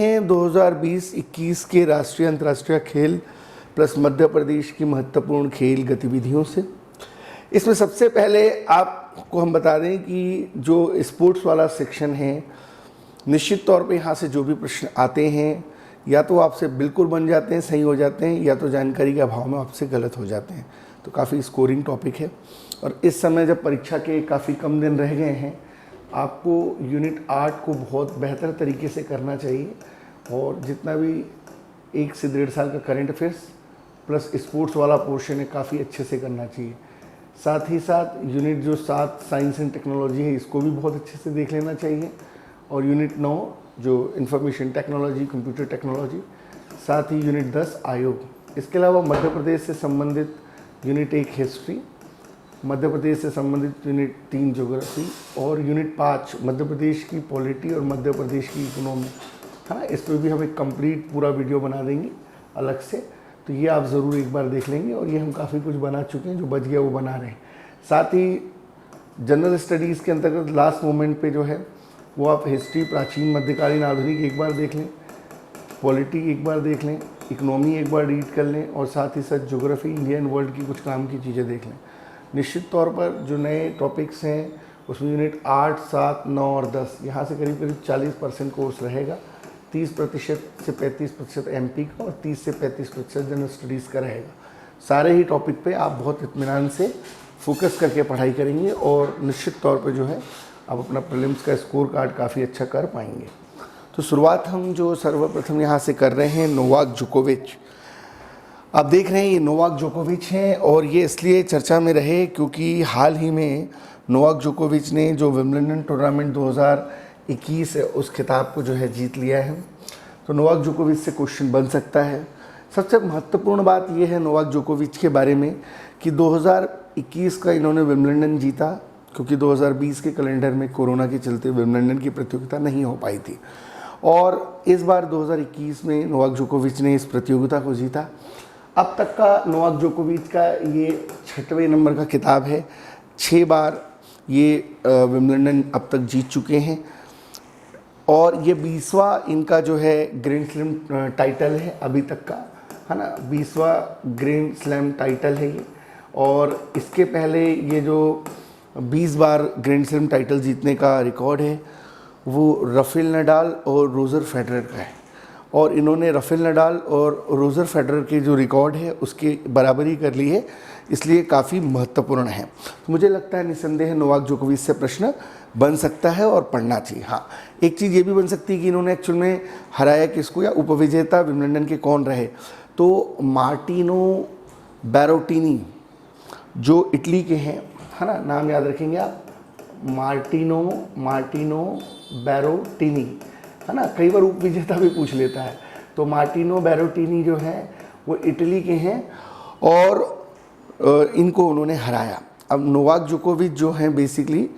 हैं 2020-21 के राष्ट्रीय अंतर्राष्ट्रीय खेल प्लस मध्य प्रदेश की महत्वपूर्ण खेल गतिविधियों से। इसमें सबसे पहले आपको हम बता दें कि जो स्पोर्ट्स वाला सेक्शन है, निश्चित तौर पे यहाँ से जो भी प्रश्न आते हैं या तो आपसे बिल्कुल बन जाते हैं, सही हो जाते हैं, या तो जानकारी के अभाव में आपसे गलत हो जाते हैं। तो काफ़ी स्कोरिंग टॉपिक है। और इस समय जब परीक्षा के काफ़ी कम दिन रह गए हैं, आपको यूनिट 8 को बहुत बेहतर तरीके से करना चाहिए और जितना भी 1 से 1.5 साल का करंट अफेयर्स प्लस स्पोर्ट्स वाला पोर्शन है काफ़ी अच्छे से करना चाहिए। साथ ही साथ यूनिट जो 7 साइंस एंड टेक्नोलॉजी है इसको भी बहुत अच्छे से देख लेना चाहिए, और यूनिट 9 जो इंफॉर्मेशन टेक्नोलॉजी कंप्यूटर टेक्नोलॉजी, साथ ही यूनिट 10 आयोग। इसके अलावा मध्य प्रदेश से संबंधित यूनिट 1 हिस्ट्री, मध्य प्रदेश से संबंधित यूनिट 3 ज्योग्राफी और यूनिट 5 मध्य प्रदेश की पॉलिटी और मध्य प्रदेश की इकोनॉमी, है ना। इस पर भी हम एक कंप्लीट पूरा वीडियो बना देंगे अलग से, तो ये आप ज़रूर एक बार देख लेंगे। और ये हम काफ़ी कुछ बना चुके हैं, जो बच गया वो बना रहे हैं। साथ ही जनरल स्टडीज़ के अंतर्गत लास्ट मोमेंट पे जो है वो आप हिस्ट्री प्राचीन मध्यकालीन आधुनिक एक बार देख लें, पॉलिटी एक बार देख लें, इकोनॉमी एक बार रीड कर लें, और साथ ही साथ ज्योग्राफी इंडियन वर्ल्ड की कुछ काम की चीज़ें देख लें। निश्चित तौर पर जो नए टॉपिक्स हैं उसमें यूनिट 8, 7, 9 और 10 यहाँ से करीब 40% कोर्स रहेगा। 30% से 35% एमपी का और 30 से 35% जनरल स्टडीज़ का रहेगा। सारे ही टॉपिक पे आप बहुत इत्मीनान से फोकस करके पढ़ाई करेंगे और निश्चित तौर पे जो है आप अपना प्रीलिम्स का स्कोर कार्ड काफ़ी अच्छा कर पाएंगे। तो शुरुआत हम जो सर्वप्रथम यहाँ से कर रहे हैं नोवाक जोकोविच। आप देख रहे हैं ये नोवाक जोकोविच हैं, और ये इसलिए चर्चा में रहे क्योंकि हाल ही में नोवाक जोकोविच ने जो विंबलडन टूर्नामेंट 2021 है उस खिताब को जो है जीत लिया है। तो नोवाक जोकोविच से क्वेश्चन बन सकता है। सबसे महत्वपूर्ण बात यह है नोवाक जोकोविच के बारे में कि 2021 का इन्होंने विंबलडन जीता, क्योंकि 2020 के कैलेंडर में कोरोना के चलते विंबलडन की प्रतियोगिता नहीं हो पाई थी, और इस बार 2021 में नोवाक जोकोविच ने इस प्रतियोगिता को जीता। अब तक का नोवाक जोकोविच का ये 6वें नंबर का खिताब है। 6 बार ये विंबलडन अब तक जीत चुके हैं, और ये 20वां इनका जो है ग्रैंड स्लैम टाइटल है अभी तक का, है ना। 20वां ग्रैंड स्लैम टाइटल है ये। और इसके पहले ये जो 20 बार ग्रैंड स्लैम टाइटल जीतने का रिकॉर्ड है वो राफेल नडाल और रोजर फेडरर का है, और इन्होंने राफेल नडाल और रोजर फेडरर के जो रिकॉर्ड है उसकी बराबरी कर ली है, इसलिए काफ़ी महत्वपूर्ण है। तो मुझे लगता है निसंदेह नोवाक जोकोविच से प्रश्न बन सकता है और पढ़ना चाहिए। हाँ, एक चीज़ ये भी बन सकती है कि इन्होंने एक्चुअल में हराया किसको या उपविजेता विंबलडन के कौन रहे। तो मार्टिनो बैरोटिनी जो इटली के हैं, है ना, नाम याद रखेंगे आप, मार्टिनो बैरोटिनी, है ना। कई बार उपविजेता भी पूछ लेता है। तो मार्टिनो बैरोटिनी जो है वो इटली के हैं और इनको उन्होंने हराया। अब नोवाक जोकोविच जो हैं बेसिकली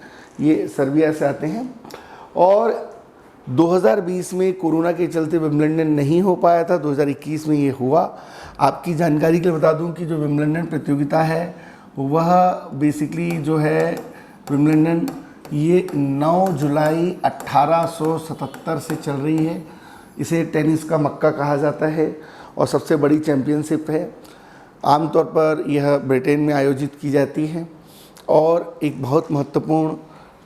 ये सर्बिया से आते हैं, और 2020 में कोरोना के चलते विंबलडन नहीं हो पाया था, 2021 में ये हुआ। आपकी जानकारी के लिए बता दूं कि जो विंबलडन प्रतियोगिता है वह बेसिकली जो है विंबलडन ये 9 जुलाई 1877 से चल रही है। इसे टेनिस का मक्का कहा जाता है और सबसे बड़ी चैम्पियनशिप है। आमतौर पर यह ब्रिटेन में आयोजित की जाती है और एक बहुत महत्वपूर्ण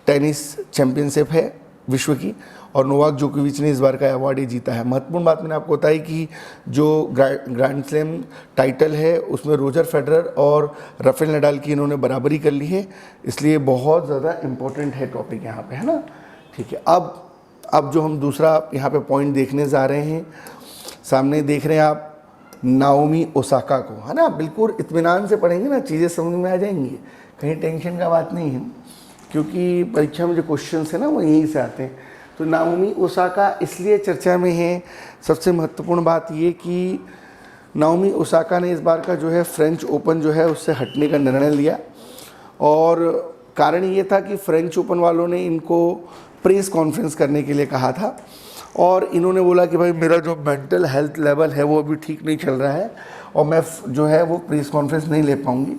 टेनिस चैम्पियनशिप है विश्व की, और नोवाक जोकोविच ने इस बार का अवार्ड ही जीता है। महत्वपूर्ण बात मैंने आपको बताई कि जो ग्रैंड स्लैम टाइटल है उसमें रोजर फेडरर और राफेल नडाल की इन्होंने बराबरी कर ली है, इसलिए बहुत ज़्यादा इम्पोर्टेंट है टॉपिक यहाँ पे, है ना। ठीक है, अब जो हम दूसरा यहाँ पे पॉइंट देखने जा रहे हैं, सामने देख रहे हैं आप नाओमी ओसाका को, है ना। बिल्कुल इत्मीनान से पढ़ेंगे ना, चीज़ें समझ में आ जाएंगी, कहीं टेंशन का बात नहीं है, क्योंकि परीक्षा में जो क्वेश्चन है ना वो यहीं से आते हैं। तो नाओमी ओसाका इसलिए चर्चा में है, सबसे महत्वपूर्ण बात ये कि नाओमी ओसाका ने इस बार का जो है फ्रेंच ओपन जो है उससे हटने का निर्णय लिया, और कारण ये था कि फ्रेंच ओपन वालों ने इनको प्रेस कॉन्फ्रेंस करने के लिए कहा था, और इन्होंने बोला कि भाई मेरा जो मेंटल हेल्थ लेवल है वो अभी ठीक नहीं चल रहा है और मैं जो है वो प्रेस कॉन्फ्रेंस नहीं ले पाऊँगी।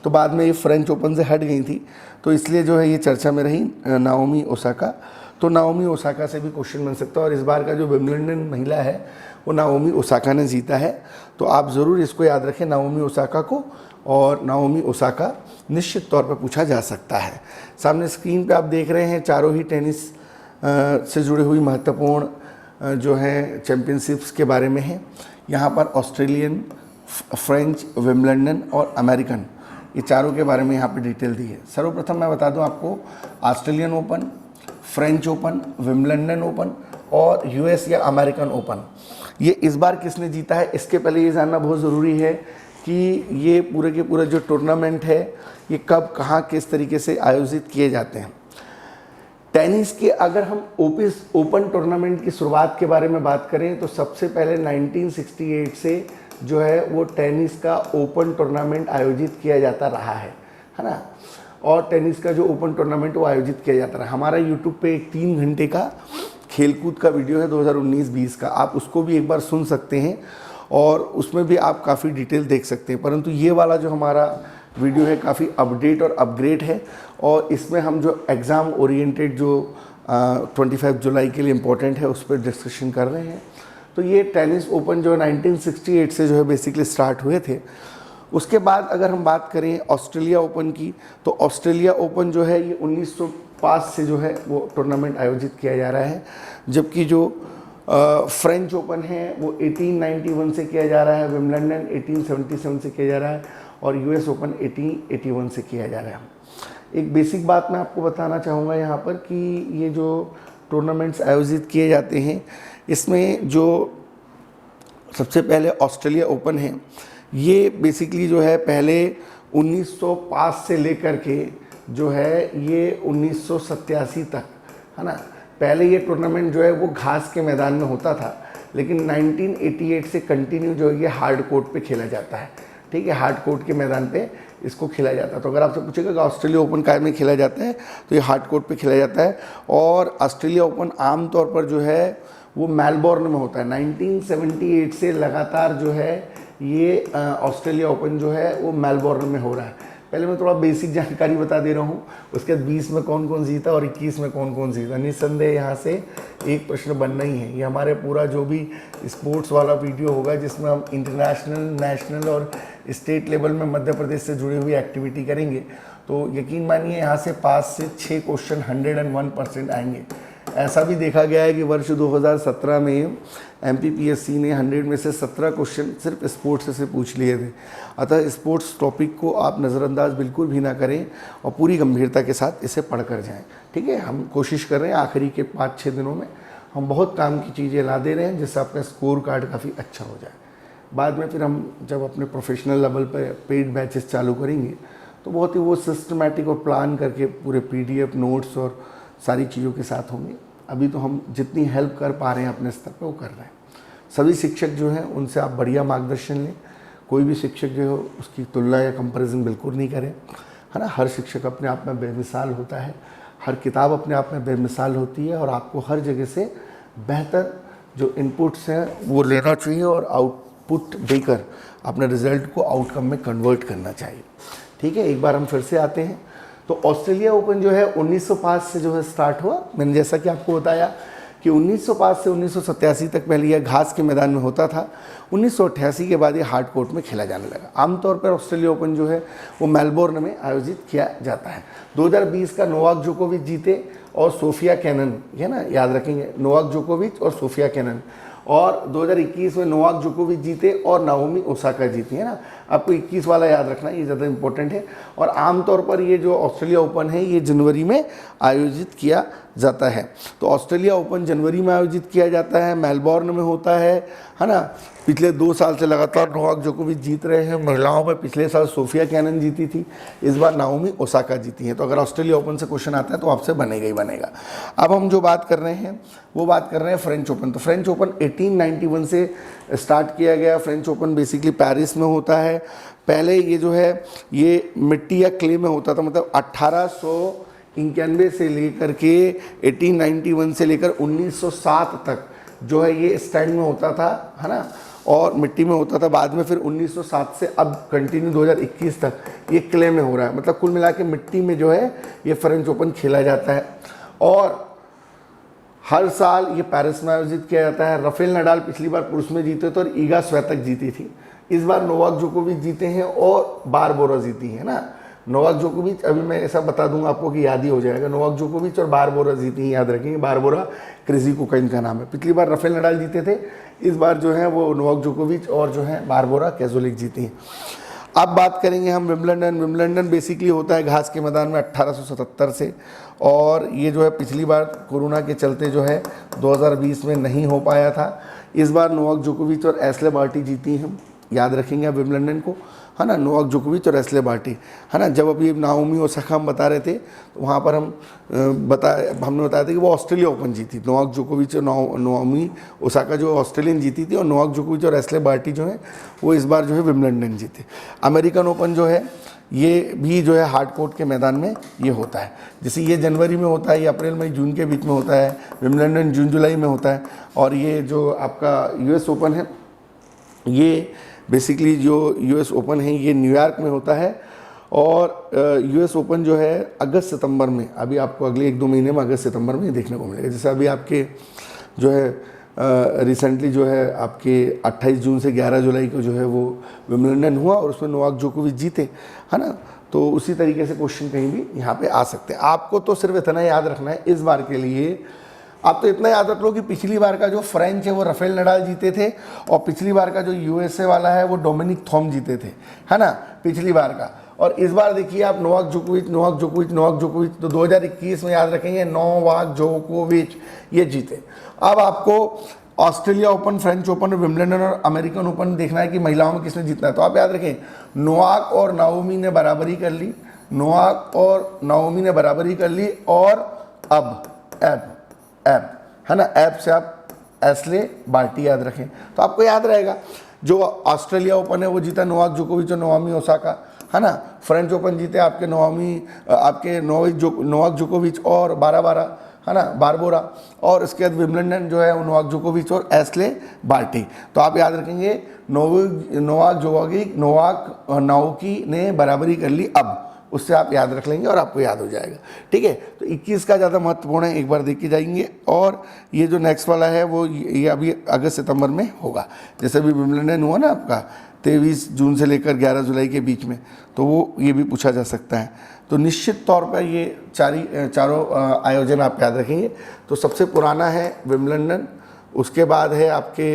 तो बाद में ये फ्रेंच ओपन से हट गई थी, तो इसलिए जो है ये चर्चा में रही नाओमी ओसाका। तो नाओमी ओसाका से भी क्वेश्चन बन सकता है। और इस बार का जो विंबलडन महिला है वो नाओमी ओसाका ने जीता है, तो आप ज़रूर इसको याद रखें नाओमी ओसाका को, और नाओमी ओसाका निश्चित तौर पर पूछा जा सकता है। सामने स्क्रीन पे आप देख रहे हैं चारों ही टेनिस से जुड़ी हुई महत्वपूर्ण जो है चैम्पियनशिप्स के बारे में है। यहाँ पर ऑस्ट्रेलियन, फ्रेंच, विंबलडन और अमेरिकन, ये चारों के बारे में यहाँ पे डिटेल दी है। सर्वप्रथम मैं बता दूँ आपको, Australian open, French open, Wimbledon open और यूएस या अमेरिकन ओपन, ये इस बार किसने जीता है, इसके पहले ये जानना बहुत ज़रूरी है कि ये पूरे के पूरे जो टूर्नामेंट है ये कब, कहाँ, किस तरीके से आयोजित किए जाते हैं। टेनिस के अगर हम ओपन टूर्नामेंट की शुरुआत के बारे में बात करें तो सबसे पहले 1968 से जो है वो टेनिस का ओपन टूर्नामेंट आयोजित किया जाता रहा है ना। और टेनिस का जो ओपन टूर्नामेंट वो आयोजित किया जाता रहा। हमारा यूट्यूब पे एक 3 घंटे का खेलकूद का वीडियो है 2019-20 का, आप उसको भी एक बार सुन सकते हैं और उसमें भी आप काफ़ी डिटेल देख सकते हैं। परंतु ये वाला जो हमारा वीडियो है काफ़ी अपडेट और अपग्रेड है, और इसमें हम जो एग्ज़ाम ओरिएंटेड जो 25 जुलाई के लिए इम्पोर्टेंट है उस पर डिस्कशन कर रहे हैं। तो ये टेनिस ओपन जो 1968 से जो है बेसिकली स्टार्ट हुए थे। उसके बाद अगर हम बात करें ऑस्ट्रेलिया ओपन की, तो ऑस्ट्रेलिया ओपन जो है ये 1905 से जो है वो टूर्नामेंट आयोजित किया जा रहा है, जबकि जो फ्रेंच ओपन है वो 1891 से किया जा रहा है, विंबलडन 1877 से किया जा रहा है और यूएस ओपन 1881 से किया जा रहा है। एक बेसिक बात मैं आपको बताना चाहूँगा यहाँ पर कि ये जो टूर्नामेंट्स आयोजित किए जाते हैं इसमें जो सबसे पहले ऑस्ट्रेलिया ओपन है, ये बेसिकली जो है पहले 1905 से लेकर के जो है ये 1987 तक, है ना। पहले ये टूर्नामेंट जो है वो घास के मैदान में होता था, लेकिन 1988 से कंटिन्यू जो है ये हार्ड कोर्ट पे खेला जाता है। ठीक है, हार्ड कोर्ट के मैदान पे इसको खेला जाता है। तो अगर आपसे पूछेगा कि ऑस्ट्रेलिया ओपन काय में खेला जाता है, तो ये हार्ड कोर्ट पे खेला जाता है। और ऑस्ट्रेलिया ओपन आमतौर पर जो है वो मेलबोर्न में होता है। 1978 से लगातार जो है ये ऑस्ट्रेलिया ओपन जो है वो मेलबोर्न में हो रहा है। पहले मैं थोड़ा बेसिक जानकारी बता दे रहा हूँ, उसके बाद 20 में कौन कौन जीता और 21 में कौन कौन जीता। निस्संदेह यहाँ से एक प्रश्न बनना ही है। ये हमारे पूरा जो भी स्पोर्ट्स वाला वीडियो होगा जिसमें हम इंटरनेशनल, नेशनल और स्टेट लेवल में मध्य प्रदेश से जुड़ी हुई एक्टिविटी करेंगे, तो यकीन मानिए यहाँ से 5 से 6 क्वेश्चन 101% आएंगे। ऐसा भी देखा गया है कि वर्ष 2017 में MPPSC ने 100 में से 17 क्वेश्चन सिर्फ स्पोर्ट्स से पूछ लिए थे। अतः स्पोर्ट्स टॉपिक को आप नज़रअंदाज बिल्कुल भी ना करें और पूरी गंभीरता के साथ इसे पढ़ कर जाएँ। ठीक है, हम कोशिश कर रहे हैं आखिरी के 5-6 दिनों में हम बहुत काम की चीज़ें ला दे रहे हैं जिससे आपका स्कोर कार्ड काफ़ी अच्छा हो जाए। बाद में फिर हम जब अपने प्रोफेशनल लेवल पर पेड बैचेस चालू करेंगे तो बहुत ही वो सिस्टमेटिक और प्लान करके पूरे PDF नोट्स और सारी चीज़ों के साथ होंगे। अभी तो हम जितनी हेल्प कर पा रहे हैं अपने स्तर पे वो कर रहे हैं। सभी शिक्षक जो हैं उनसे आप बढ़िया मार्गदर्शन लें। कोई भी शिक्षक जो है उसकी तुलना या कंपैरिजन बिल्कुल नहीं करें, है ना। हर शिक्षक अपने आप में बेमिसाल होता है, हर किताब अपने आप में बेमिसाल होती है और आपको हर जगह से बेहतर जो इनपुट्स हैं वो लेना चाहिए और आउटपुट देकर अपने रिजल्ट को आउटकम में कन्वर्ट करना चाहिए। ठीक है, एक बार हम फिर से आते हैं। तो ऑस्ट्रेलिया ओपन जो है 1905 से जो है स्टार्ट हुआ। मैंने जैसा कि आपको बताया कि 1905 से 1987 तक पहले यह घास के मैदान में होता था। 1988 के बाद ये हार्ड कोर्ट में खेला जाने लगा। आमतौर पर ऑस्ट्रेलिया ओपन जो है वो मेलबोर्न में आयोजित किया जाता है। 2020 का नोवाक जोकोविच जीते और सोफिया केनन, है ना, याद रखेंगे, नोवाक जोकोविच और सोफिया केनन। और 2021 में नोवाक जोकोविच जीते और नाओमी ओसाका जीती, है ना। आपको 21 वाला याद रखना, ये ज़्यादा इंपॉर्टेंट है। और आमतौर पर ये जो ऑस्ट्रेलिया ओपन है ये जनवरी में आयोजित किया जाता है। तो ऑस्ट्रेलिया ओपन जनवरी में आयोजित किया जाता है, मेलबोर्न में होता है ना। पिछले 2 साल से लगातार नोवाक जोकोविच जीत रहे हैं। महिलाओं में पिछले साल सोफिया कैनन जीती थी, इस बार नाओमी ओसाका जीती हैं। तो अगर ऑस्ट्रेलिया ओपन से क्वेश्चन आता है तो आपसे बनेगा ही बनेगा। अब हम जो बात कर रहे हैं वो बात कर रहे हैं फ्रेंच ओपन। तो फ्रेंच ओपन 1891 से स्टार्ट किया गया। फ्रेंच ओपन बेसिकली पेरिस में होता है। पहले ये जो है ये मिट्टी या क्ले में होता था, मतलब 1891 से लेकर के 1891 से लेकर 1907 तक जो है ये स्टैंड में होता था, है ना, और मिट्टी में होता था। बाद में फिर 1907 से अब कंटिन्यू 2021 तक ये क्ले में हो रहा है। मतलब कुल मिला के मिट्टी में जो है ये फ्रेंच ओपन खेला जाता है। और हर साल ये पेरिस में आयोजित किया जाता है। राफेल नडाल पिछली बार पुरुष में जीते थे और ईगा स्वियातेक जीती थी। इस बार नोवाक जोकोविच जीते हैं और बारबोरा जीती है ना। नोवाक जोकोविच, अभी मैं ऐसा बता दूंगा आपको कि याद ही हो जाएगा, नोवाक जोकोविच और बारबोरा जीती हैं, याद रखेंगे। बारबोरा क्रेजी कोकाइन का नाम है। पिछली बार राफेल नडाल जीते थे, इस बार जो है वो नोवाक जोकोविच और जो है बारबोरा कैजोलिक जीती हैं। अब बात करेंगे हम विंबलडन। विंबलडन बेसिकली होता है घास के मैदान में 1877 से, और ये जो है पिछली बार कोरोना के चलते जो है 2020 में नहीं हो पाया था। इस बार नोवाक जोकोविच और एस्ले बार्टी जीती हैं, याद रखेंगे आप विंबलडन को, है ना। नोवाक जोकोविच और एस्ले बार्टी, है ना। जब अभी नाओमी ओसाका हम बता रहे थे तो वहाँ पर हमने बताया था कि वो ऑस्ट्रेलिया ओपन जीती। नोवाक जोकोविच और नाओमी ओसाका जो ऑस्ट्रेलियन जीती थी, और नोवाक जोकोविच और एस्ले बार्टी जो है वो इस बार जो है विंबलडन जीते। अमेरिकन ओपन जो है ये भी जो है हार्ड कोर्ट के मैदान में ये होता है। जैसे ये जनवरी में होता है, ये अप्रैल मई जून के बीच में होता है। विंबलडन जून जुलाई में होता है। और ये जो आपका यूएस ओपन है, ये बेसिकली जो यूएस ओपन है ये न्यूयॉर्क में होता है। और यूएस ओपन जो है अगस्त सितंबर में, अभी आपको अगले 1-2 महीने में अगस्त सितंबर में देखने को मिलेगा। जैसे अभी आपके जो है रिसेंटली जो है आपके 28 जून से 11 जुलाई को जो है वो विंबलडन हुआ और उसमें नोवाक जोकोविच जीते, है ना। तो उसी तरीके से क्वेश्चन कहीं भी यहाँ पे आ सकते हैं। आपको तो सिर्फ इतना याद रखना है इस बार के लिए, आप तो इतना याद रख लो कि पिछली बार का जो फ्रेंच है वो राफेल नडाल जीते थे, और पिछली बार का जो यूएसए वाला है वो डोमिनिक थॉम जीते थे, है ना, पिछली बार का। और इस बार देखिए आप नोवाक जोकोविच, नोवाक जोकोविच, नोवाक जोकोविच, तो 2021 में याद रखेंगे नोवाक जोकोविच ये जीते। अब आपको Australia open, French open, Wimbledon और अमेरिकन ओपन देखना है कि महिलाओं में किसने जीतना है। तो आप याद रखें नोवाक और नाओमी ने बराबरी कर ली, नोवाक और नाओमी ने बराबरी कर ली, और अब एब, है ना, एब से आप एस्ले बार्टी याद रखें तो आपको याद रहेगा। जो ऑस्ट्रेलिया ओपन है वो जीता नोवाक जोकोविच और नाओमी ओसाका, है ना। फ्रेंच ओपन जीते आपके नोवाक जोकोविच और बारबोरा, है ना, बारबोरा। और इसके बाद विंबलडन जो है वो नोवाक जोकोविच और एस्ले बार्टी। तो आप याद रखेंगे नोवाक जोकोविच, नोवाक नाओकी ने बराबरी कर ली, अब उससे आप याद रख लेंगे और आपको याद हो जाएगा, ठीक है। तो 21 का ज़्यादा महत्वपूर्ण है, एक बार देख के जाएंगे। और ये जो नेक्स्ट वाला है वो ये अभी अगस्त सितंबर में होगा। जैसे अभी विंबलडन हुआ ना आपका 23 जून से लेकर 11 जुलाई के बीच में, तो वो ये भी पूछा जा सकता है। तो निश्चित तौर पर ये चारों आयोजन आप याद रखेंगे। तो सबसे पुराना है विंबलडन, उसके बाद है आपके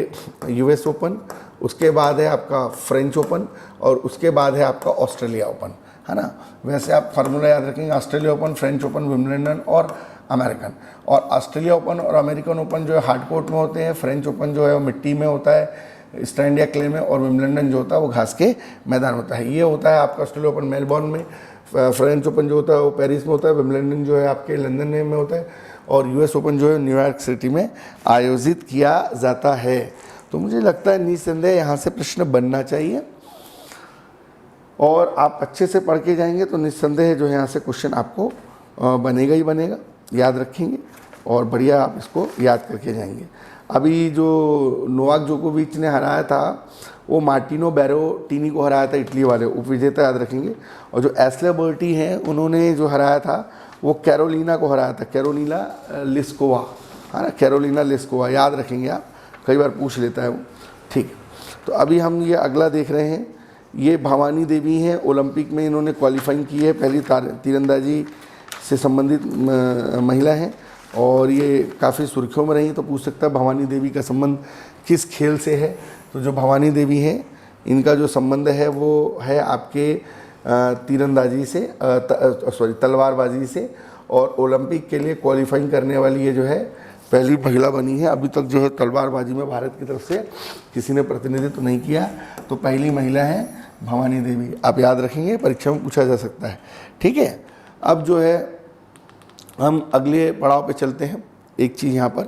यूएस ओपन, उसके बाद है आपका फ्रेंच ओपन, और उसके बाद है आपका ऑस्ट्रेलिया ओपन, है ना। वैसे आप फार्मूला याद रखेंगे, Australia open, French open, Wimbledon और अमेरिकन। और ऑस्ट्रेलिया ओपन और अमेरिकन ओपन जो है हार्ड कोर्ट में होते हैं, फ्रेंच ओपन जो है वो मिट्टी में होता है, स्टैंड या क्ले में, और विंबलडन जो होता है वो घास के मैदान होता है। ये होता है आपका ऑस्ट्रेलिया ओपन मेलबॉर्न में, फ्रेंच ओपन जो होता है वो पेरिस में होता है, विंबलडन जो है आपके लंदन में होता है, और यूएस ओपन जो है न्यूयॉर्क सिटी में आयोजित किया जाता है। तो मुझे लगता है निस्संदेह यहाँ से प्रश्न बनना चाहिए, और आप अच्छे से पढ़ के जाएंगे तो निस्संदेह जो है यहाँ से क्वेश्चन आपको बनेगा ही बनेगा, याद रखेंगे और बढ़िया आप इसको याद करके जाएंगे। अभी जो नोवाक जोकोविच ने हराया था वो मार्टिनो बैरोटीनी को हराया था, इटली वाले उपविजेता, याद रखेंगे। और जो एस्ले बार्टी हैं उन्होंने जो हराया था वो कैरोलिना को हराया था, कैरोलिना लिस्कोवा, है ना, कैरोलिना लिस्कोवा, याद रखेंगे आप, कई बार पूछ लेता है वो, ठीक। तो अभी हम ये अगला देख रहे हैं, ये भवानी देवी हैं, ओलंपिक में इन्होंने क्वालिफाइंग की है, पहली तीरंदाजी से संबंधित महिला हैं, और ये काफ़ी सुर्खियों में रही। तो पूछ सकता है भवानी देवी का संबंध किस खेल से है। तो जो भवानी देवी हैं इनका जो संबंध है वो है आपके तीरंदाजी से, तलवारबाजी से, और ओलंपिक के लिए क्वालिफाइंग करने वाली ये जो है पहली महिला बनी है। अभी तक जो है तलवारबाजी में भारत की तरफ से किसी ने प्रतिनिधित्व नहीं किया, तो पहली महिला है भवानी देवी, आप याद रखेंगे, परीक्षा में पूछा जा सकता है, ठीक है। अब जो है हम अगले पड़ाव पे चलते हैं। एक चीज़ यहाँ पर,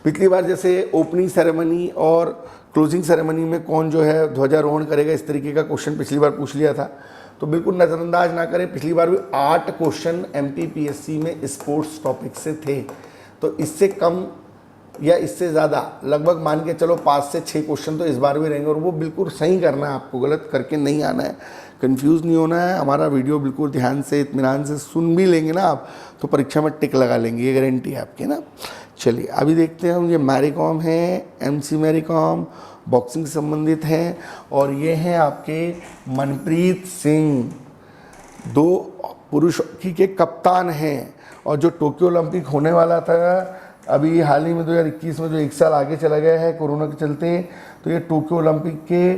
पिछली बार जैसे ओपनिंग सेरेमनी और क्लोजिंग सेरेमनी में कौन जो है ध्वजारोहण करेगा, इस तरीके का क्वेश्चन पिछली बार पूछ लिया था, तो बिल्कुल नज़रअंदाज ना करें। पिछली बार भी 8 क्वेश्चन एमपीपीएससी में स्पोर्ट्स टॉपिक से थे, तो इससे कम या इससे ज़्यादा लगभग मान के चलो 5 से 6 क्वेश्चन तो इस बार भी रहेंगे, और वो बिल्कुल सही करना है आपको, गलत करके नहीं आना है, कंफ्यूज नहीं होना है। हमारा वीडियो बिल्कुल ध्यान से इत्मीनान से सुन भी लेंगे ना आप, तो परीक्षा में टिक लगा लेंगे, ये गारंटी है आपकी ना। चलिए अभी देखते हैं हम, ये मैरी कॉम है, MC मैरी कॉम बॉक्सिंग से संबंधित हैं, और ये हैं आपके मनप्रीत सिंह, 2 पुरुष हॉकी के कप्तान हैं। और जो टोक्यो ओलंपिक होने वाला था अभी हाल ही में 2021 में, जो 1 साल आगे चला गया है कोरोना के चलते, तो ये टोक्यो ओलंपिक के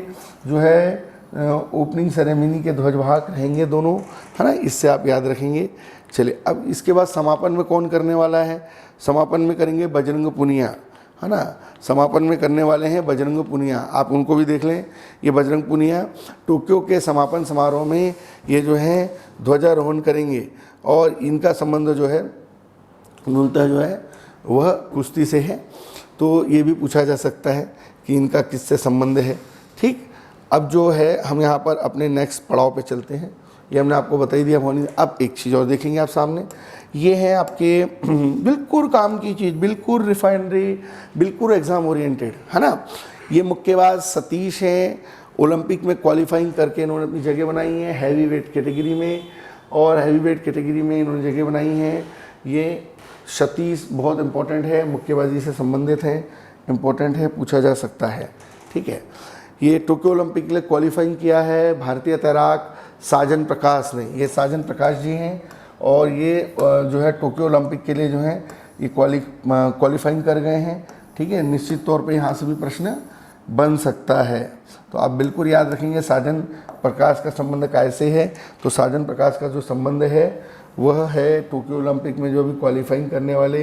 जो है ओपनिंग सेरेमनी के ध्वजवाहक रहेंगे दोनों, है ना, इससे आप याद रखेंगे। चलिए अब इसके बाद समापन में कौन करने वाला है? समापन में करेंगे बजरंग पुनिया, है ना, समापन में करने वाले हैं बजरंग पुनिया, आप उनको भी देख लें। ये बजरंग पुनिया टोक्यो के समापन समारोह में ये जो है ध्वजारोहण करेंगे, और इनका संबंध जो है मूलतः जो है वह कुश्ती से है, तो ये भी पूछा जा सकता है कि इनका किससे संबंध है। ठीक, अब जो है हम यहाँ पर अपने नेक्स्ट पड़ाव पे चलते हैं, ये हमने आपको बता ही दिया होनी। अब एक चीज़ और देखेंगे आप सामने, ये है आपके बिल्कुल काम की चीज़, बिल्कुल रिफाइनरी, बिल्कुल एग्ज़ाम ओरिएंटेड, है ना। ये मुक्केबाज सतीश हैं, ओलंपिक में क्वालिफाइंग करके इन्होंने अपनी जगह बनाई है हैवी वेट कैटेगरी में, और हैवी वेट कैटेगरी में इन्होंने जगह बनाई है। ये सतीश बहुत इम्पोर्टेंट है, मुक्केबाजी से संबंधित हैं, इम्पोर्टेंट है, पूछा जा सकता है। ठीक है, ये टोक्यो ओलंपिक के लिए क्वालिफाइंग किया है भारतीय तैराक साजन प्रकाश ने, ये साजन प्रकाश जी हैं, और ये जो है टोक्यो ओलंपिक के लिए जो है ये क्वालिफाइंग कर गए हैं। ठीक है, निश्चित तौर पे यहाँ से भी प्रश्न बन सकता है, तो आप बिल्कुल याद रखेंगे साजन प्रकाश का संबंध कैसे है। तो साजन प्रकाश का जो संबंध है वह है टोक्यो ओलंपिक में जो भी क्वालिफाइंग करने वाले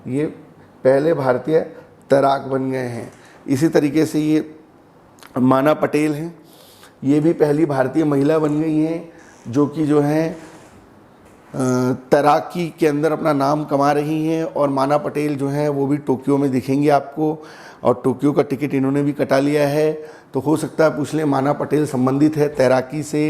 ये पहले भारतीय तैराक बन गए हैं। इसी तरीके से ये माना पटेल हैं, ये भी पहली भारतीय महिला बन गई हैं जो कि जो है तैराकी के अंदर अपना नाम कमा रही हैं। और माना पटेल जो हैं वो भी टोक्यो में दिखेंगी आपको, और टोक्यो का टिकट इन्होंने भी कटा लिया है। तो हो सकता है पूछ लें माना पटेल संबंधित है तैराकी से,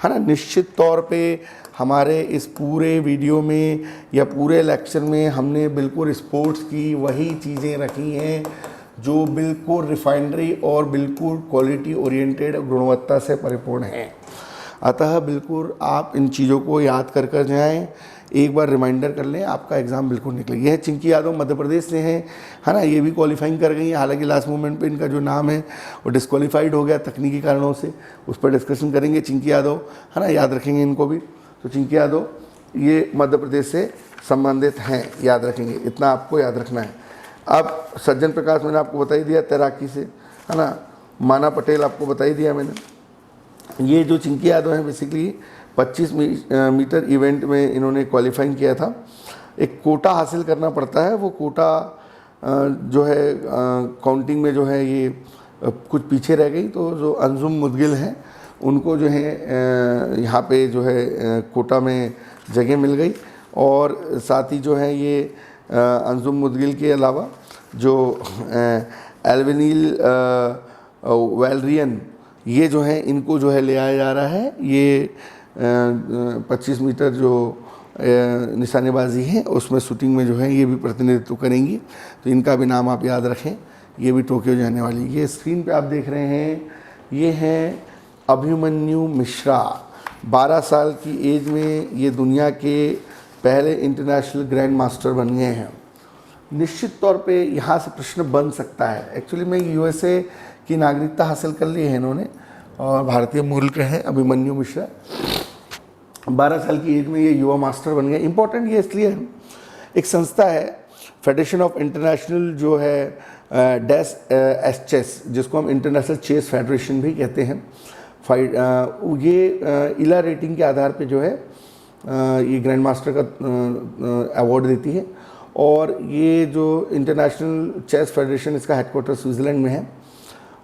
है ना। निश्चित तौर पे हमारे इस पूरे वीडियो में या पूरे लेक्चर में हमने बिल्कुल स्पोर्ट्स की वही चीज़ें रखी हैं जो बिल्कुल रिफाइनरी और बिल्कुल क्वालिटी ओरिएंटेड गुणवत्ता से परिपूर्ण हैं। अतः बिल्कुल आप इन चीज़ों को याद कर कर जाएँ, एक बार रिमाइंडर कर लें, आपका एग्ज़ाम बिल्कुल निकले। यह चिंकी यादव मध्य प्रदेश से हैं, है ना, ये भी क्वालिफाइंग कर गई हैं। हालांकि लास्ट मोमेंट पे इनका जो नाम है वो डिस्क्वालीफाइड हो गया तकनीकी कारणों से, उस पर डिस्कशन करेंगे। चिंकी यादव, है ना, याद रखेंगे इनको भी। तो चिंकी यादव ये मध्य प्रदेश से संबंधित हैं, याद रखेंगे, इतना आपको याद रखना है। अब सज्जन प्रकाश मैंने आपको बता ही दिया तैराकी से, है ना। माना पटेल आपको बता ही दिया मैंने। ये जो चिंकी यादव हैं बेसिकली 25 मीटर इवेंट में इन्होंने क्वालिफाइंग किया था। एक कोटा हासिल करना पड़ता है, वो कोटा जो है काउंटिंग में जो है ये कुछ पीछे रह गई। तो जो अंजुम मुदगिल हैं उनको जो है यहाँ पे जो है कोटा में जगह मिल गई। और साथ ही जो है ये अंजुम मुदगिल के अलावा जो एल्वेनील वैलरियन ये जो है इनको जो है ले आया जा रहा है। ये 25 मीटर जो निशानेबाजी है उसमें शूटिंग में जो है ये भी प्रतिनिधित्व करेंगी, तो इनका भी नाम आप याद रखें। ये भी टोक्यो जाने वाली। ये स्क्रीन पे आप देख रहे हैं, ये हैं अभिमन्यु मिश्रा। 12 साल की एज में ये दुनिया के पहले इंटरनेशनल ग्रैंड मास्टर बन गए हैं। निश्चित तौर पे यहाँ से प्रश्न बन सकता है। एक्चुअली में USA की नागरिकता हासिल कर ली है इन्होंने और भारतीय मूल के हैं अभिमन्यु मिश्रा। 12 साल की एज में ये युवा मास्टर बन गए। इम्पोर्टेंट ये इसलिए है, एक संस्था है फेडरेशन ऑफ इंटरनेशनल जो है डैश चेस, जिसको हम इंटरनेशनल चेस फेडरेशन भी कहते हैं। ये इला रेटिंग के आधार पे जो है ये ग्रैंड मास्टर का अवार्ड देती है। और ये जो इंटरनेशनल चेस फेडरेशन इसका हेडक्वार्टर स्विट्ज़रलैंड में है।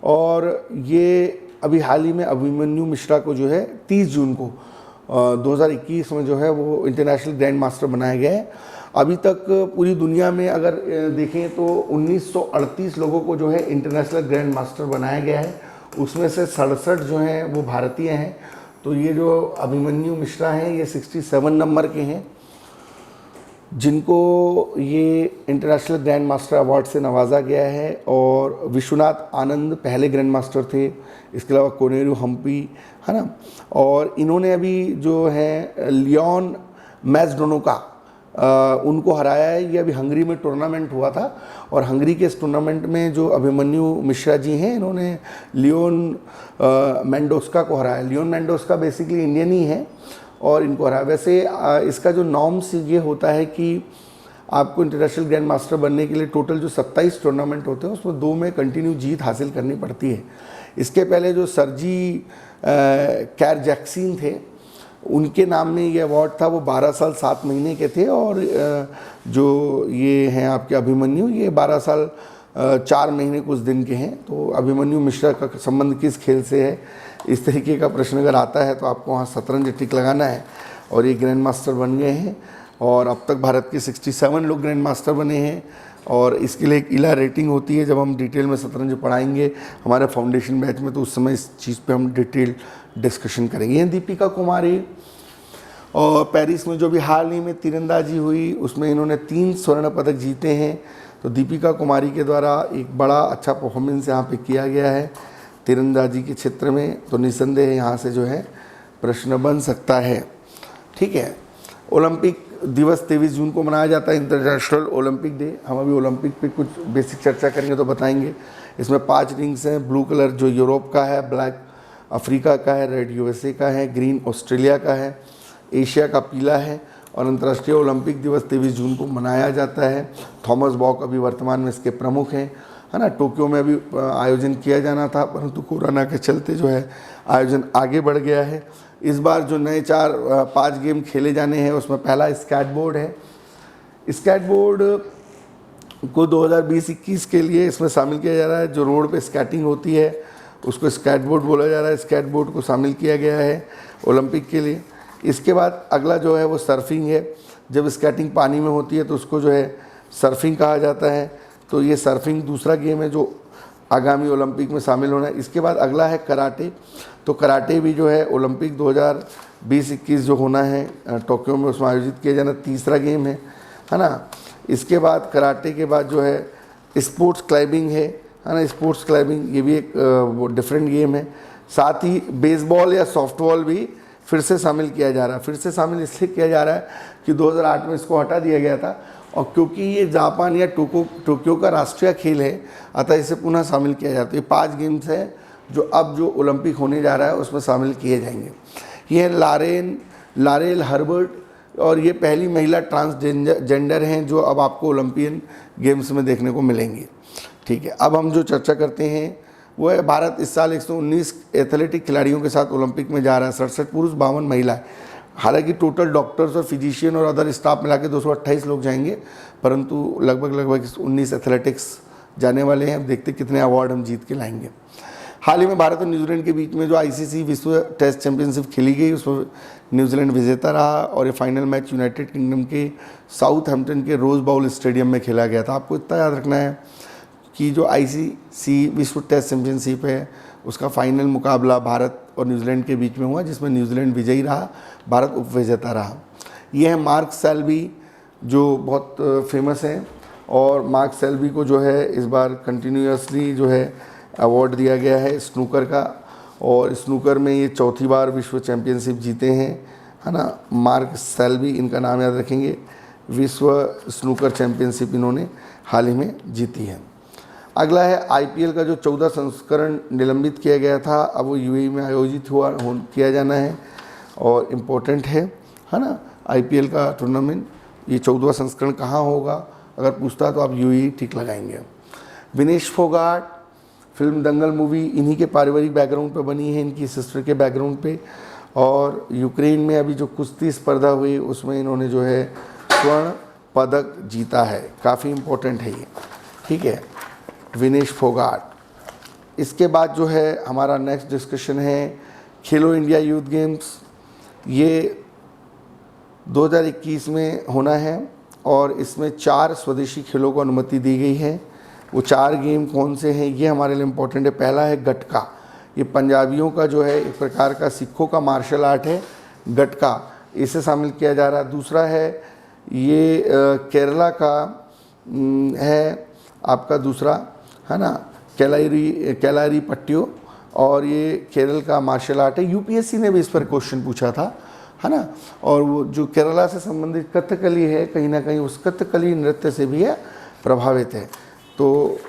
और ये अभी हाल ही में अभिमन्यु मिश्रा को जो है 30 जून को 2021 में जो है वो इंटरनेशनल ग्रैंड मास्टर बनाया गया है। अभी तक पूरी दुनिया में अगर देखें तो 1938 लोगों को जो है इंटरनेशनल ग्रैंड मास्टर बनाया गया है, उसमें से 67 जो हैं वो भारतीय हैं। तो ये जो अभिमन्यु मिश्रा हैं ये 67 नंबर के हैं जिनको ये इंटरनेशनल ग्रैंड मास्टर अवार्ड से नवाजा गया है। और विश्वनाथ आनंद पहले ग्रैंड मास्टर थे, इसके अलावा कोनेरू हम्पी, है ना। और इन्होंने अभी जो है लियोन मैजडोनोका उनको हराया है। ये अभी हंगरी में टूर्नामेंट हुआ था और हंगरी के इस टूर्नामेंट में जो अभिमन्यु मिश्रा जी हैं, इन्होंने लियोन मेंडोस्का को हराया। लियोन मेंडोस्का बेसिकली इंडियन ही है और इनको हराया। वैसे इसका जो नॉर्म्स ये होता है कि आपको इंटरनेशनल ग्रैंड मास्टर बनने के लिए टोटल जो 27 टूर्नामेंट होते हैं उसमें 2 में कंटिन्यू जीत हासिल करनी पड़ती है। इसके पहले जो सरजी कैरजैक्सिन थे, उनके नाम में ये अवार्ड था, वो 12 साल 7 महीने के थे और जो ये हैं आपके अभिमन्यु, ये 12 साल 4 महीने कुछ दिन के हैं। तो अभिमन्यु मिश्रा का संबंध किस खेल से है, इस तरीके का प्रश्न अगर आता है तो आपको वहाँ शतरंज टिक लगाना है। और ये ग्रैंड मास्टर बन गए हैं और अब तक भारत के 67 लोग ग्रैंड मास्टर बने हैं और इसके लिए एक इला रेटिंग होती है। जब हम डिटेल में शतरंज पढ़ाएंगे हमारे फाउंडेशन बैच में तो उस समय इस चीज़ पे हम डिटेल डिस्कशन करेंगे। ये दीपिका कुमारी और पेरिस में जो भी हाल ही में तीरंदाजी हुई उसमें इन्होंने 3 स्वर्ण पदक जीते हैं। तो दीपिका कुमारी के द्वारा एक बड़ा अच्छा परफॉर्मेंस यहाँ पे किया गया है तीरंदाजी के क्षेत्र में, तो निस्संदेह यहाँ से जो है प्रश्न बन सकता है। ठीक है, ओलंपिक दिवस 23 जून को मनाया जाता है, इंटरनेशनल ओलंपिक डे। हम अभी ओलंपिक पे कुछ बेसिक चर्चा करेंगे तो बताएंगे। इसमें 5 रिंग्स हैं, ब्लू कलर जो यूरोप का है, ब्लैक अफ्रीका का है, रेड यूएसए का है, ग्रीन ऑस्ट्रेलिया का है, एशिया का पीला है। और अंतर्राष्ट्रीय ओलंपिक दिवस 23 जून को मनाया जाता है। थॉमस बॉक अभी वर्तमान में इसके प्रमुख हैं, है ना। टोक्यो में अभी आयोजन किया जाना था परंतु कोरोना के चलते जो है आयोजन आगे बढ़ गया है। इस बार जो नए 5 गेम खेले जाने हैं उसमें पहला स्केटबोर्ड है। स्केटबोर्ड को 2020-21 के लिए इसमें शामिल किया जा रहा है। जो रोड पे स्केटिंग होती है उसको स्केटबोर्ड बोला जा रहा है। स्केटबोर्ड को शामिल किया गया है ओलंपिक के लिए। इसके बाद अगला जो है वो सर्फिंग है। जब स्केटिंग पानी में होती है तो उसको जो है सर्फिंग कहा जाता है। तो ये सर्फिंग दूसरा गेम है जो आगामी ओलंपिक में शामिल होना है। इसके बाद अगला है कराटे। तो कराटे भी जो है ओलंपिक 2020-21 जो होना है टोक्यो में उसमें आयोजित किया जाना तीसरा गेम है ना। इसके बाद कराटे के बाद जो है स्पोर्ट्स क्लाइंबिंग है ना। स्पोर्ट्स क्लाइंबिंग ये भी एक डिफरेंट गेम है। साथ ही बेसबॉल या सॉफ्टबॉल भी फिर से शामिल किया जा रहा है। फिर से शामिल इसलिए किया जा रहा है कि 2008 में इसको हटा दिया गया था और क्योंकि ये जापान या टोक्यो का राष्ट्रीय खेल है अतः इसे पुनः शामिल किया जाता है। ये 5 गेम्स हैं जो अब जो ओलंपिक होने जा रहा है उसमें शामिल किए जाएंगे। ये लारेल हर्बर्ट और ये पहली महिला ट्रांसजेंडर हैं जो अब आपको ओलंपियन गेम्स में देखने को मिलेंगी। ठीक है, अब हम जो चर्चा करते हैं वो है भारत इस साल 119 एथलेटिक खिलाड़ियों के साथ ओलंपिक में जा रहा है। 67 पुरुष 52 महिला। हालांकि टोटल डॉक्टर्स और फिजिशियन और अदर स्टाफ मिला के 228 लोग जाएंगे परंतु लगभग 19 एथलेटिक्स जाने वाले हैं। अब देखते कितने अवार्ड हम जीत के लाएंगे। हाल ही में भारत और न्यूजीलैंड के बीच में जो आईसीसी विश्व टेस्ट चैंपियनशिप खेली गई उसमें न्यूजीलैंड विजेता रहा और ये फाइनल मैच यूनाइटेड किंगडम के साउथहैम्पटन के रोज बाउल स्टेडियम में खेला गया था। आपको इतना याद रखना है कि जो आईसीसी विश्व टेस्ट चैंपियनशिप है उसका फाइनल मुकाबला भारत और न्यूजीलैंड के बीच में हुआ जिसमें न्यूजीलैंड विजयी रहा, भारत उपविजेता रहा। ये है मार्क सेल्बी जो बहुत फेमस हैं और मार्क सेल्बी को जो है इस बार कंटिन्यूसली जो है अवार्ड दिया गया है स्नूकर का और स्नूकर में ये 4थी बार विश्व चैम्पियनशिप जीते हैं, है ना। मार्क सेल्बी इनका नाम याद रखेंगे। विश्व स्नूकर चैम्पियनशिप इन्होंने हाल ही में जीती है। अगला है आईपीएल का जो 14 संस्करण निलंबित किया गया था अब वो यूएई में आयोजित किया जाना है और इम्पोर्टेंट है ना। आईपीएल का टूर्नामेंट ये 14वां संस्करण कहाँ होगा अगर पूछता तो आप यूएई ठीक लगाएंगे। विनेश फोगाट फिल्म दंगल मूवी इन्हीं के पारिवारिक बैकग्राउंड पे बनी है, इनकी सिस्टर के बैकग्राउंड पे। और यूक्रेन में अभी जो कुश्ती स्पर्धा हुई उसमें इन्होंने जो है स्वर्ण पदक जीता है, काफ़ी इम्पोर्टेंट है ये। ठीक है, विनेश फोगाट। इसके बाद जो है हमारा नेक्स्ट डिस्कशन है खेलो इंडिया यूथ गेम्स। ये 2021 में होना है और इसमें 4 स्वदेशी खेलों को अनुमति दी गई है। वो 4 गेम कौन से हैं ये हमारे लिए इम्पोर्टेंट है। पहला है गटका। ये पंजाबियों का जो है एक प्रकार का सिखों का मार्शल आर्ट है गटका, इसे शामिल किया जा रहा है। दूसरा है ये केरला का है आपका दूसरा, है ना, कैलारी पट्टियो और ये केरल का मार्शल आर्ट है। यूपीएससी ने भी इस पर क्वेश्चन पूछा था है ना। और वो जो केरला से संबंधित कथकली है, कहीं ना कहीं उस कथकली नृत्य से भी है प्रभावित है। तो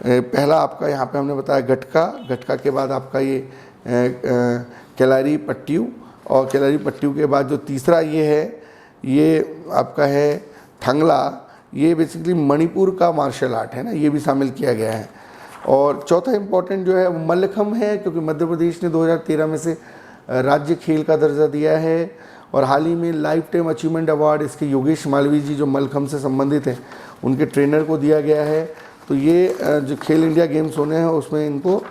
पहला आपका यहाँ पे हमने बताया गटका, गटका के बाद आपका ये केलारी पट्टियू, और केलारी पट्टियू के बाद जो तीसरा ये है, ये आपका है थंगला। ये बेसिकली मणिपुर का मार्शल आर्ट है ना, ये भी शामिल किया गया है। और चौथा इम्पोर्टेंट जो है वो मल्लखम्ब है, क्योंकि मध्य प्रदेश ने 2013 में से राज्य खेल का दर्जा दिया है। और हाल ही में लाइफ टाइम अचीवमेंट अवार्ड इसके योगेश मालवीय जी जो मल्लखम्ब से संबंधित हैं उनके ट्रेनर को दिया गया है। तो ये जो खेल इंडिया गेम्स होने हैं उसमें इनको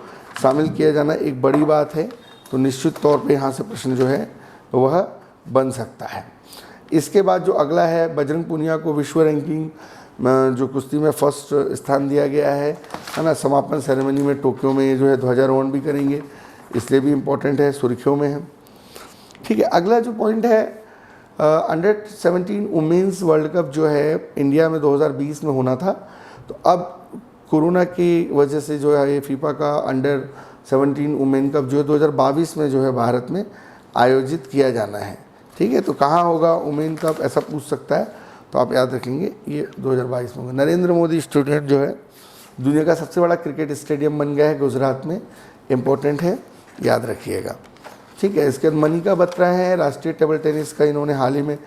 शामिल किया जाना एक बड़ी बात है। तो निश्चित तौर पे यहाँ से प्रश्न जो है वह बन सकता है। इसके बाद जो अगला है, बजरंग पुनिया को विश्व रैंकिंग जो कुश्ती में फर्स्ट स्थान दिया गया है ना। समापन सेरेमनी में टोक्यो में जो है ध्वजारोहण भी करेंगे, इसलिए भी इम्पोर्टेंट है, सुर्खियों में है। ठीक है, अगला जो पॉइंट है अंडर 17 वुमेंस वर्ल्ड कप जो है इंडिया में 2020 में होना था। तो अब कोरोना की वजह से जो है ये फीफा का अंडर 17 वुमेन कप जो है 2022 में जो है भारत में आयोजित किया जाना है। ठीक है, तो कहाँ होगा वुमेन कप, ऐसा पूछ सकता है, तो आप याद रखेंगे ये 2022 में होगा। नरेंद्र मोदी स्टेडियम जो है दुनिया का सबसे बड़ा क्रिकेट स्टेडियम बन गया है गुजरात में, इम्पोर्टेंट है, याद रखिएगा। ठीक है, इसके बाद मनिका बत्रा है, राष्ट्रीय टेबल टेनिस का इन्होंने हाल ही में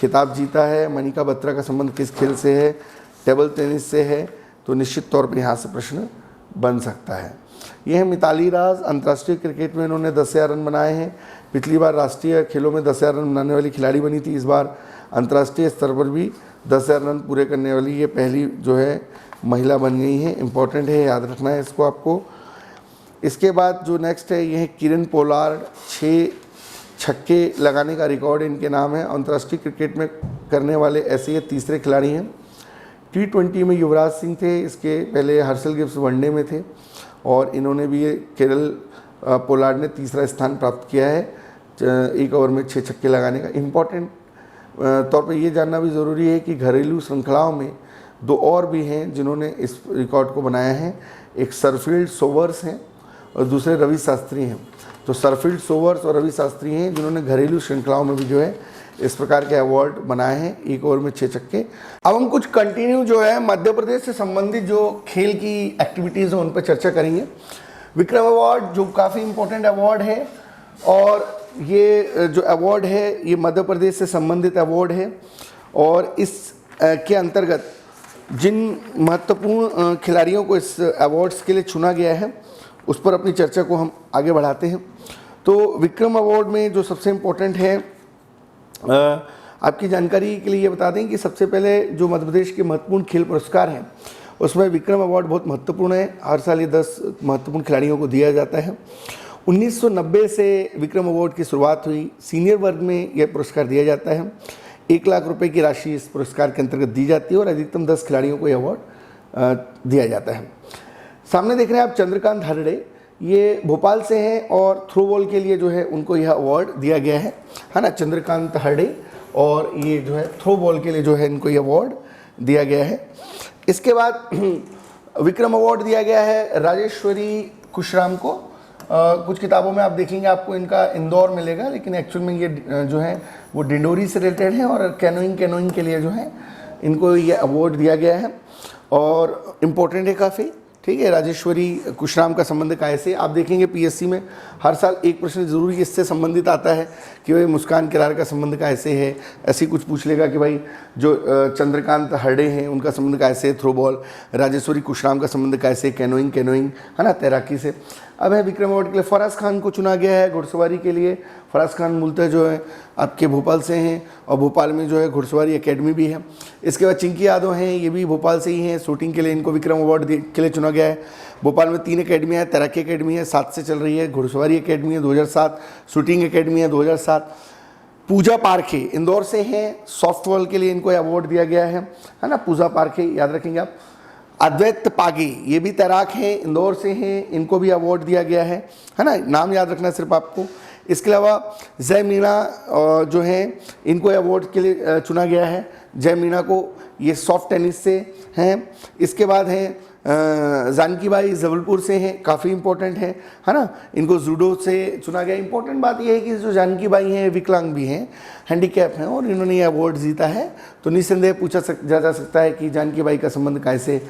खिताब जीता है। मनिका बत्रा का संबंध किस खेल से है? टेबल टेनिस से है। तो निश्चित तौर पर यहाँ से प्रश्न बन सकता है। यह है मिताली राज, अंतर्राष्ट्रीय क्रिकेट में इन्होंने 10,000 रन बनाए हैं। पिछली बार राष्ट्रीय खेलों में 10,000 रन बनाने वाली खिलाड़ी बनी थी, इस बार अंतर्राष्ट्रीय स्तर पर भी 10,000 रन पूरे करने वाली ये पहली जो है महिला बन गई हैं। इम्पॉर्टेंट है, याद रखना है इसको आपको। इसके बाद जो नेक्स्ट है ये है किरण पोलार्ड, 6 छक्के लगाने का रिकॉर्ड इनके नाम है। अंतर्राष्ट्रीय क्रिकेट में करने वाले ऐसे ये तीसरे खिलाड़ी हैं। T20 में युवराज सिंह थे, इसके पहले हर्षल गिब्स वनडे में थे, और इन्होंने भी ये किरण पोलार्ड ने तीसरा स्थान प्राप्त किया है 1 ओवर में 6 छक्के लगाने का। इम्पॉर्टेंट तौर पर ये जानना भी ज़रूरी है कि घरेलू श्रृंखलाओं में 2 और भी हैं जिन्होंने इस रिकॉर्ड को बनाया है। एक सरफील्ड सोवर्स हैं और दूसरे रवि शास्त्री हैं। तो सरफील्ड सोवर्स और रवि शास्त्री हैं जिन्होंने घरेलू श्रृंखलाओं में भी जो है इस प्रकार के अवार्ड बनाए हैं, 1 ओवर में 6 छक्के। अब हम कुछ कंटिन्यू जो है मध्य प्रदेश से संबंधित जो खेल की एक्टिविटीज़ हैं उन पर चर्चा करेंगे। विक्रम अवार्ड जो काफ़ी इम्पोर्टेंट अवार्ड है, और ये जो अवार्ड है ये मध्य प्रदेश से संबंधित अवार्ड है, और इस के अंतर्गत जिन महत्वपूर्ण खिलाड़ियों को इस अवार्ड्स के लिए चुना गया है उस पर अपनी चर्चा को हम आगे बढ़ाते हैं। तो विक्रम अवार्ड में जो सबसे इम्पोर्टेंट है, आपकी जानकारी के लिए ये बता दें कि सबसे पहले जो मध्य प्रदेश के महत्वपूर्ण खेल पुरस्कार हैं उसमें विक्रम अवार्ड बहुत महत्वपूर्ण है। हर साल ये 10 महत्वपूर्ण खिलाड़ियों को दिया जाता है। 1990 से विक्रम अवार्ड की शुरुआत हुई। सीनियर वर्ग में यह पुरस्कार दिया जाता है। 1 लाख रुपए की राशि इस पुरस्कार के अंतर्गत दी जाती है और अधिकतम 10 खिलाड़ियों को यह अवार्ड दिया जाता है। सामने देख रहे हैं आप चंद्रकांत हरडे, ये भोपाल से हैं और थ्रो बॉल के लिए जो है उनको यह अवार्ड दिया गया है ना। चंद्रकांत हरडे, और ये जो है थ्रो बॉल के लिए जो है इनको ये अवार्ड दिया गया है। इसके बाद विक्रम अवार्ड दिया गया है राजेश्वरी कुशराम को। कुछ किताबों में आप देखेंगे आपको इनका इंदौर मिलेगा, लेकिन एक्चुअल में ये जो है वो डिंडोरी से रिलेटेड है, और कैनोइंग के लिए जो है इनको ये अवार्ड दिया गया है और इम्पोर्टेंट है काफ़ी। ठीक है, राजेश्वरी कुशराम का संबंध कैसे, आप देखेंगे पीएससी में हर साल एक प्रश्न जरूर इससे संबंधित आता है कि भाई मुस्कान किरार का संबंध कैसे है। ऐसे कुछ पूछ लेगा कि भाई जो चंद्रकांत हरडे हैं उनका संबंध कैसे है थ्रो बॉल, राजेश्वरी कुशराम का संबंध कैसे कैनोइंग है ना, तैराकी से। अब है विक्रम अवार्ड के लिए फराज खान को चुना गया है घुड़सवारी के लिए। फराज खान मूलतः जो है आपके भोपाल से हैं और भोपाल में जो है घुड़सवारी एकेडमी भी है। इसके बाद चिंकी यादव हैं, ये भी भोपाल से ही हैं। शूटिंग के लिए इनको विक्रम अवार्ड के लिए चुना गया है। भोपाल में 3 अकेडमियाँ हैं, तैराकी अकेडमी है 7 से चल रही है, घुड़सवारी अकेडमी है 2007, शूटिंग अकेडमी है 2007। पूजा पारखे इंदौर से हैं, सॉफ्टबॉल के लिए इनको अवार्ड दिया गया है ना। पूजा पारखे याद रखेंगे आप। अद्वैत पागी, ये भी तैराक हैं, इंदौर से हैं, इनको भी अवार्ड दिया गया है ना। नाम याद रखना सिर्फ आपको। इसके अलावा जय मीणा जो हैं इनको अवार्ड के लिए चुना गया है। जय मीणा को, ये सॉफ्ट टेनिस से हैं। इसके बाद हैं जानकी बाई जबलपुर से हैं, काफ़ी इंपॉर्टेंट है ना। इनको जूडो से चुना गया। इंपॉर्टेंट बात यह है कि जो जानकी बाई हैं विकलांग भी हैं, हैंडीकैप हैं और इन्होंने ये अवार्ड जीता है। तो निस्संदेह पूछा जा सकता है कि जानकी बाई का संबंध कैसे।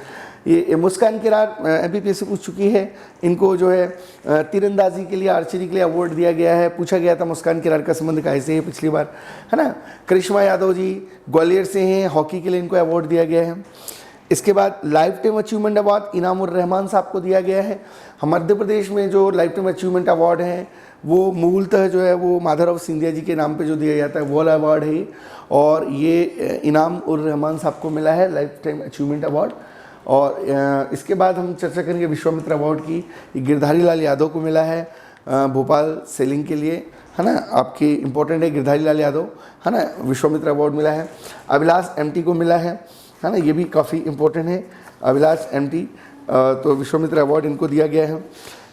ये मुस्कान किरार MPPSC पूछ चुकी है। इनको जो है तीरंदाजी के लिए, आर्चरी के लिए अवार्ड दिया गया है। पूछा गया था मुस्कान किरार का संबंध कैसे है पिछली बार, है ना। करिश्मा यादव जी ग्वालियर से हैं, हॉकी के लिए इनको अवार्ड दिया गया है। इसके बाद life time achievement award Inamur Rahman साहब को दिया गया है। हम मध्य प्रदेश में जो लाइफ टाइम अचीवमेंट अवार्ड है वो मूलतः जो है वो माधवराव सिंधिया जी के नाम पे जो दिया जाता है वो वाला अवार्ड है, और ये इनाम उर रहमान साहब को मिला है लाइफ टाइम अचीवमेंट अवार्ड। और इसके बाद हम चर्चा करेंगे विश्वामित्र अवार्ड की। ये गिरधारी लाल यादव को मिला है भोपाल सेलिंग के लिए, है ना। आपकी इंपॉर्टेंट है गिरधारी लाल यादव, है ना। विश्वामित्र अवार्ड मिला है। अभिलाष MT को मिला है ना। ये भी काफ़ी इंपॉर्टेंट है, अभिलाष MT। तो विश्वामित्र अवार्ड इनको दिया गया है।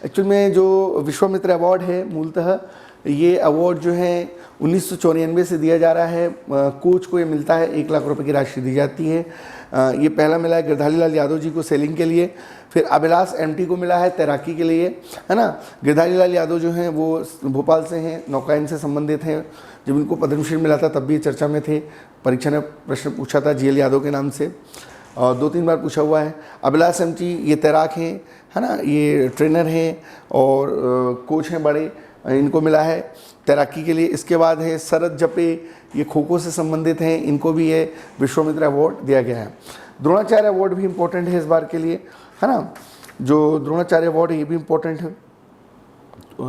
एक्चुअल में जो विश्वामित्र अवार्ड है मूलतः ये अवार्ड जो है 1994 से दिया जा रहा है। कोच को ये मिलता है, 1 लाख रुपए की राशि दी जाती है। ये पहला मिला है गिरधारी लाल यादव जी को सेलिंग के लिए, फिर अभिलाष MT को मिला है तैराकी के लिए, है ना। गिरधारी लाल यादव जो हैं वो भोपाल से हैं, नौकायन से संबंधित हैं। जब इनको पद्मश्री मिला था तब भी ये चर्चा में थे। परीक्षा ने प्रश्न पूछा था GL यादव के नाम से, और 2-3 बार पूछा हुआ है। अभिलाष MT ये तैराक हैं, है ना। ये ट्रेनर हैं और कोच हैं बड़े, इनको मिला है तैराकी के लिए। इसके बाद है शरद जपे, ये खो खो से संबंधित हैं, इनको भी ये विश्वामित्र अवार्ड दिया गया है। द्रोणाचार्य अवार्ड भी इम्पोर्टेंट है इस बार के लिए, है ना। जो द्रोणाचार्य अवार्ड है ये भी इम्पोर्टेंट है।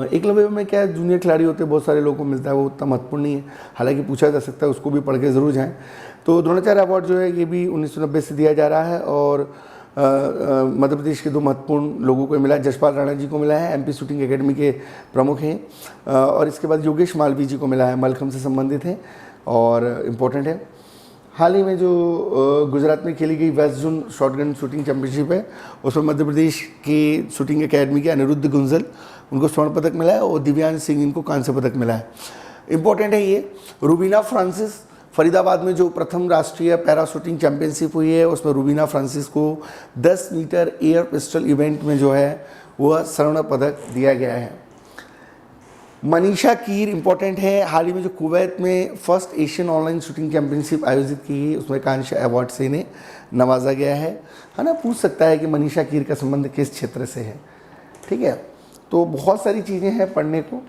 एकलव्य में क्या है, जूनियर खिलाड़ी होते हैं, बहुत सारे लोगों को मिलता है, वो उतना महत्वपूर्ण नहीं है, हालांकि पूछा जा सकता है, उसको भी पढ़ के ज़रूर जाएँ। तो द्रोणाचार्य अवार्ड जो है ये भी 1990 से दिया जा रहा है, और मध्य प्रदेश के 2 महत्वपूर्ण लोगों को मिला है। जसपाल राणा जी को मिला है, MP शूटिंग एकेडमी के प्रमुख हैं, और इसके बाद योगेश मालवीय जी को मिला है, मलखम्ब से संबंधित हैं और इम्पोर्टेंट है। हाल ही में जो गुजरात में खेली गई west zone shotgun shooting championship है, उसमें मध्य प्रदेश की शूटिंग एकेडमी के अनिरुद्ध गुंजल, उनको स्वर्ण पदक मिला है, और दिव्यांश सिंह इनको कांस्य पदक मिला है। इम्पोर्टेंट है ये। रूबीना फ्रांसिस, फरीदाबाद में जो प्रथम राष्ट्रीय पैरा शूटिंग चैंपियनशिप हुई है उसमें रूबीना फ्रांसिस को 10 मीटर एयर पिस्टल इवेंट में जो है वह स्वर्ण पदक दिया गया है। मनीषा कीर इंपॉर्टेंट है। हाल ही में जो कुवैत में first Asian online shooting championship आयोजित की गई उसमें कांस्य अवार्ड से इन्हें नवाजा गया है ना। पूछ सकता है कि मनीषा कीर का संबंध किस क्षेत्र से है, ठीक है। तो बहुत सारी चीज़ें हैं पढ़ने को।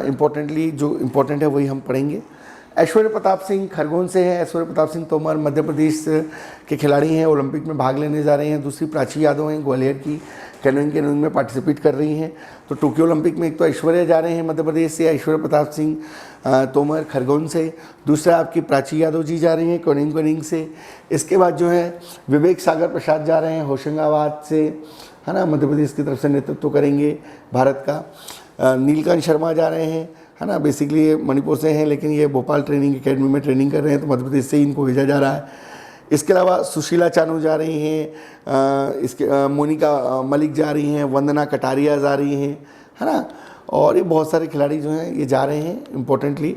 इम्पोर्टेंटली जो इम्पोर्टेंट है वही हम पढ़ेंगे। ऐश्वर्य प्रताप सिंह खरगोन से हैं। ऐश्वर्य प्रताप सिंह तोमर मध्य प्रदेश के खिलाड़ी हैं, ओलंपिक में भाग लेने जा रहे हैं। दूसरी प्राची यादव हैं, ग्वालियर की, कैनोइंग में पार्टिसिपेट कर रही हैं। तो टोक्यो ओलंपिक में एक तो ऐश्वर्या जा रहे हैं मध्य प्रदेश से, ऐश्वर्य प्रताप सिंह तोमर खरगोन से। दूसरा आपकी प्राची यादव जी जा रही हैं कैनोइंग से। इसके बाद जो है विवेक सागर प्रसाद जा रहे हैं होशंगाबाद से, है ना, मध्य प्रदेश की तरफ से नेतृत्व करेंगे भारत का। नीलकांत शर्मा जा रहे हैं, है ना, बेसिकली ये मणिपुर से हैं लेकिन ये भोपाल ट्रेनिंग एकेडमी में ट्रेनिंग कर रहे हैं, तो मध्य प्रदेश से ही इनको भेजा जा रहा है। इसके अलावा सुशीला चानू जा रही हैं, इसके मोनिका मलिक जा रही हैं, वंदना कटारिया जा रही हैं, है ना, और ये बहुत सारे खिलाड़ी जो हैं ये जा रहे हैं इम्पोर्टेंटली,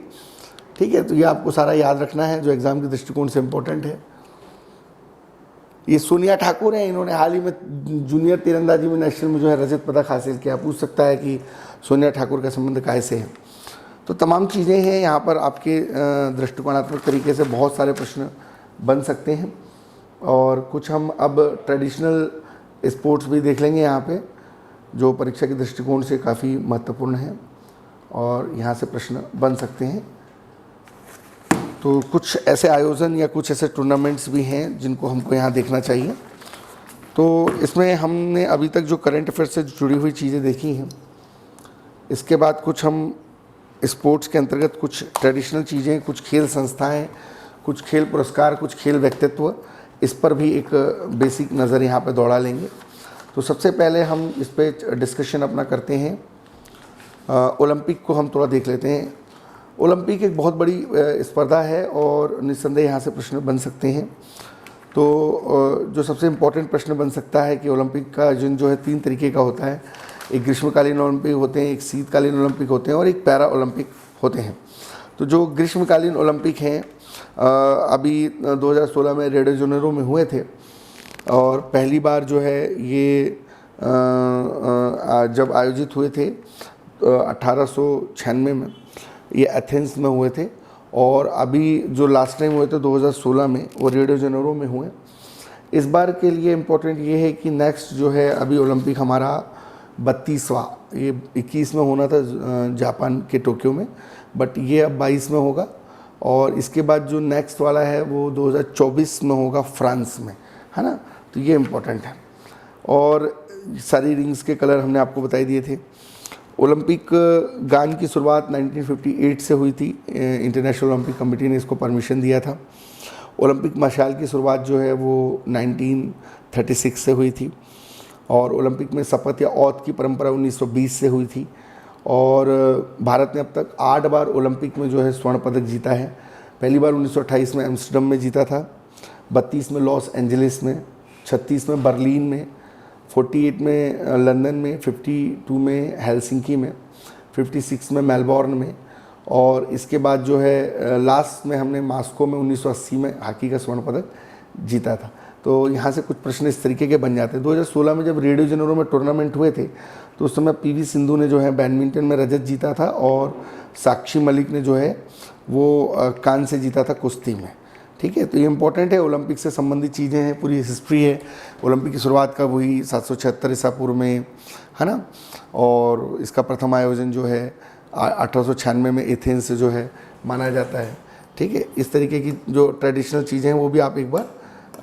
ठीक है। तो ये आपको सारा याद रखना है जो एग्ज़ाम के दृष्टिकोण से इम्पोर्टेंट है। ये सोनिया ठाकुर हैं, इन्होंने हाल ही में जूनियर तीरंदाजी में नेशनल में जो है रजत पदक हासिल किया। पूछ सकता है कि सोनिया ठाकुर का संबंध कैसे है। तो तमाम चीज़ें हैं यहाँ पर, आपके दृष्टिकोणात्मक तरीके से बहुत सारे प्रश्न बन सकते हैं। और कुछ हम अब ट्रेडिशनल स्पोर्ट्स भी देख लेंगे यहाँ पे, जो परीक्षा के दृष्टिकोण से काफ़ी महत्वपूर्ण है और यहाँ से प्रश्न बन सकते हैं। तो कुछ ऐसे आयोजन या कुछ ऐसे टूर्नामेंट्स भी हैं जिनको हमको यहाँ देखना चाहिए। तो इसमें हमने अभी तक जो करंट अफेयर से जुड़ी हुई चीज़ें देखी हैं, इसके बाद कुछ हम स्पोर्ट्स के अंतर्गत कुछ ट्रेडिशनल चीज़ें, कुछ खेल संस्थाएं, कुछ खेल पुरस्कार, कुछ खेल व्यक्तित्व, इस पर भी एक बेसिक नज़र यहाँ पे दौड़ा लेंगे। तो सबसे पहले हम इस पर डिस्कशन अपना करते हैं। ओलंपिक को हम थोड़ा देख लेते हैं। ओलंपिक एक बहुत बड़ी स्पर्धा है और निस्संदेह यहाँ से प्रश्न बन सकते हैं। तो जो सबसे इम्पोर्टेंट प्रश्न बन सकता है कि ओलंपिक का आयोजन जो है 3 तरीके का होता है। एक ग्रीष्मकालीन ओलंपिक होते हैं, एक शीतकालीन ओलंपिक होते हैं और एक पैरा ओलंपिक होते हैं। तो जो ग्रीष्मकालीन ओलंपिक हैं अभी 2016 में रियो डी जेनेरो में हुए थे, और पहली बार जो है ये जब आयोजित हुए थे 1896 में, ये एथेंस में हुए थे। और अभी जो लास्ट टाइम हुए थे 2016 में, वो रियो डी जेनेरो में हुए। इस बार के लिए इम्पोर्टेंट ये है कि नेक्स्ट जो है अभी ओलंपिक हमारा 32वां, ये 21 में होना था जापान के टोक्यो में, बट ये अब 22 में होगा। और इसके बाद जो नेक्स्ट वाला है वो 2024 में होगा फ्रांस में, है ना। तो ये इम्पोर्टेंट है। और सारी रिंग्स के कलर हमने आपको बताई दिए थे। ओलंपिक गान की शुरुआत 1958 से हुई थी। इंटरनेशनल ओलंपिक कमेटी ने इसको परमिशन दिया था। ओलंपिक मशाल की शुरुआत जो है वो 1936 से हुई थी। और ओलंपिक में शपथ या औथ की परंपरा 1920 से हुई थी। और भारत ने अब तक 8 बार ओलंपिक में जो है स्वर्ण पदक जीता है। पहली बार 1928 में एम्स्टर्डम में जीता था, 32 में लॉस एंजलिस में, 36 में बर्लिन में, 48 में लंदन में, 52 में हेलसिंकी में, 56 में मेलबॉर्न में। और इसके बाद जो है लास्ट में हमने मास्को में 1980 में हॉकी का स्वर्ण पदक जीता था। तो यहाँ से कुछ प्रश्न इस तरीके के बन जाते हैं। 2016 में जब रियो डी जेनेरो में टूर्नामेंट हुए थे तो उस समय पीवी सिंधु ने जो है बैडमिंटन में रजत जीता था, और साक्षी मलिक ने जो है वो कांस्य जीता था कुश्ती में। ठीक है, तो ये इंपॉर्टेंट है, ओलंपिक से संबंधित चीज़ें हैं, पूरी हिस्ट्री है। ओलंपिक की शुरुआत कब हुई, 776 ईसा पूर्व में, है ना। और इसका प्रथम आयोजन जो है 1896 में एथेंस से जो है माना जाता है। ठीक है, इस तरीके की जो ट्रेडिशनल चीज़ें हैं वो भी आप एक बार